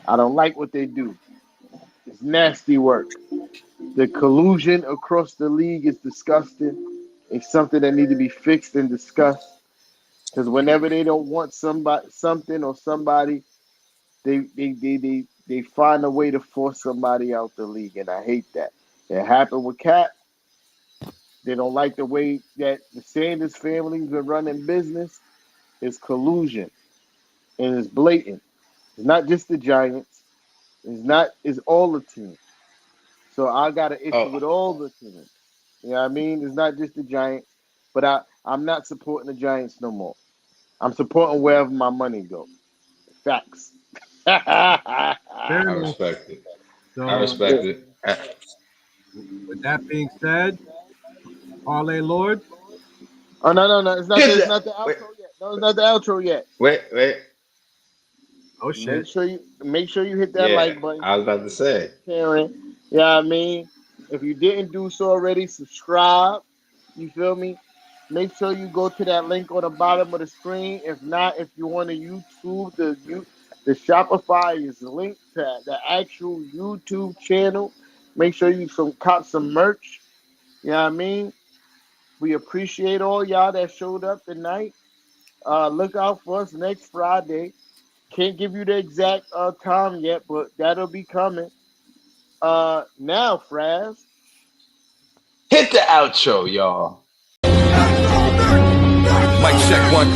I don't like what they do. It's nasty work. The collusion across the league is disgusting. It's something that needs to be fixed and discussed. Because whenever they don't want something or somebody, they find a way to force somebody out the league, and I hate that. It happened with Cap. They don't like the way that the Sanders family's been running business. It's collusion, and it's blatant. It's not just the Giants. It's all the teams. So I got an issue with all the teams. You know what I mean? It's not just the Giants, but I'm not supporting the Giants no more. I'm supporting wherever my money goes. Facts. I respect it. So, I respect it. With that being said, Parlay Lord. Oh no! It's not the outro yet. No, it's not the outro yet. Wait. Oh shit! Make sure you hit that like button. I was about to say. Karen, you know what I mean? If you didn't do so already, subscribe. You feel me? Make sure you go to that link on the bottom of the screen. If not, if you want to YouTube, the Shopify is linked to the actual YouTube channel. Make sure you cop some merch. You know what I mean? We appreciate all y'all that showed up tonight. Look out for us next Friday. Can't give you the exact time yet, but that'll be coming. Now, Frass. Hit the outro, y'all. Mic check 1, 2.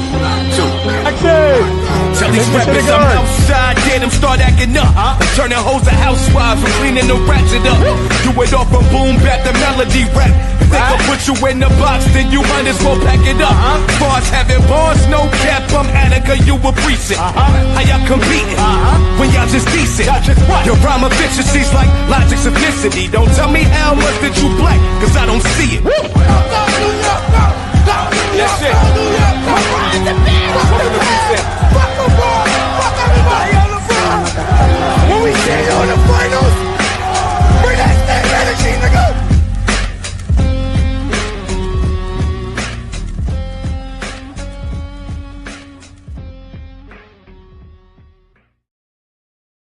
Tell these rappers I'm outside, get them start acting up. Turning hoes to housewives and cleaning the ratchet up. Do it all from boom bap to melody rap. If they gon' put you in the box, then you might as well pack it up. Bars having bars, no cap, I'm Attica, you a precinct. How y'all competing when y'all just decent? Your rhyme efficiency's like Logic's ethnicity. Don't tell me how much that you black, cause I don't see it.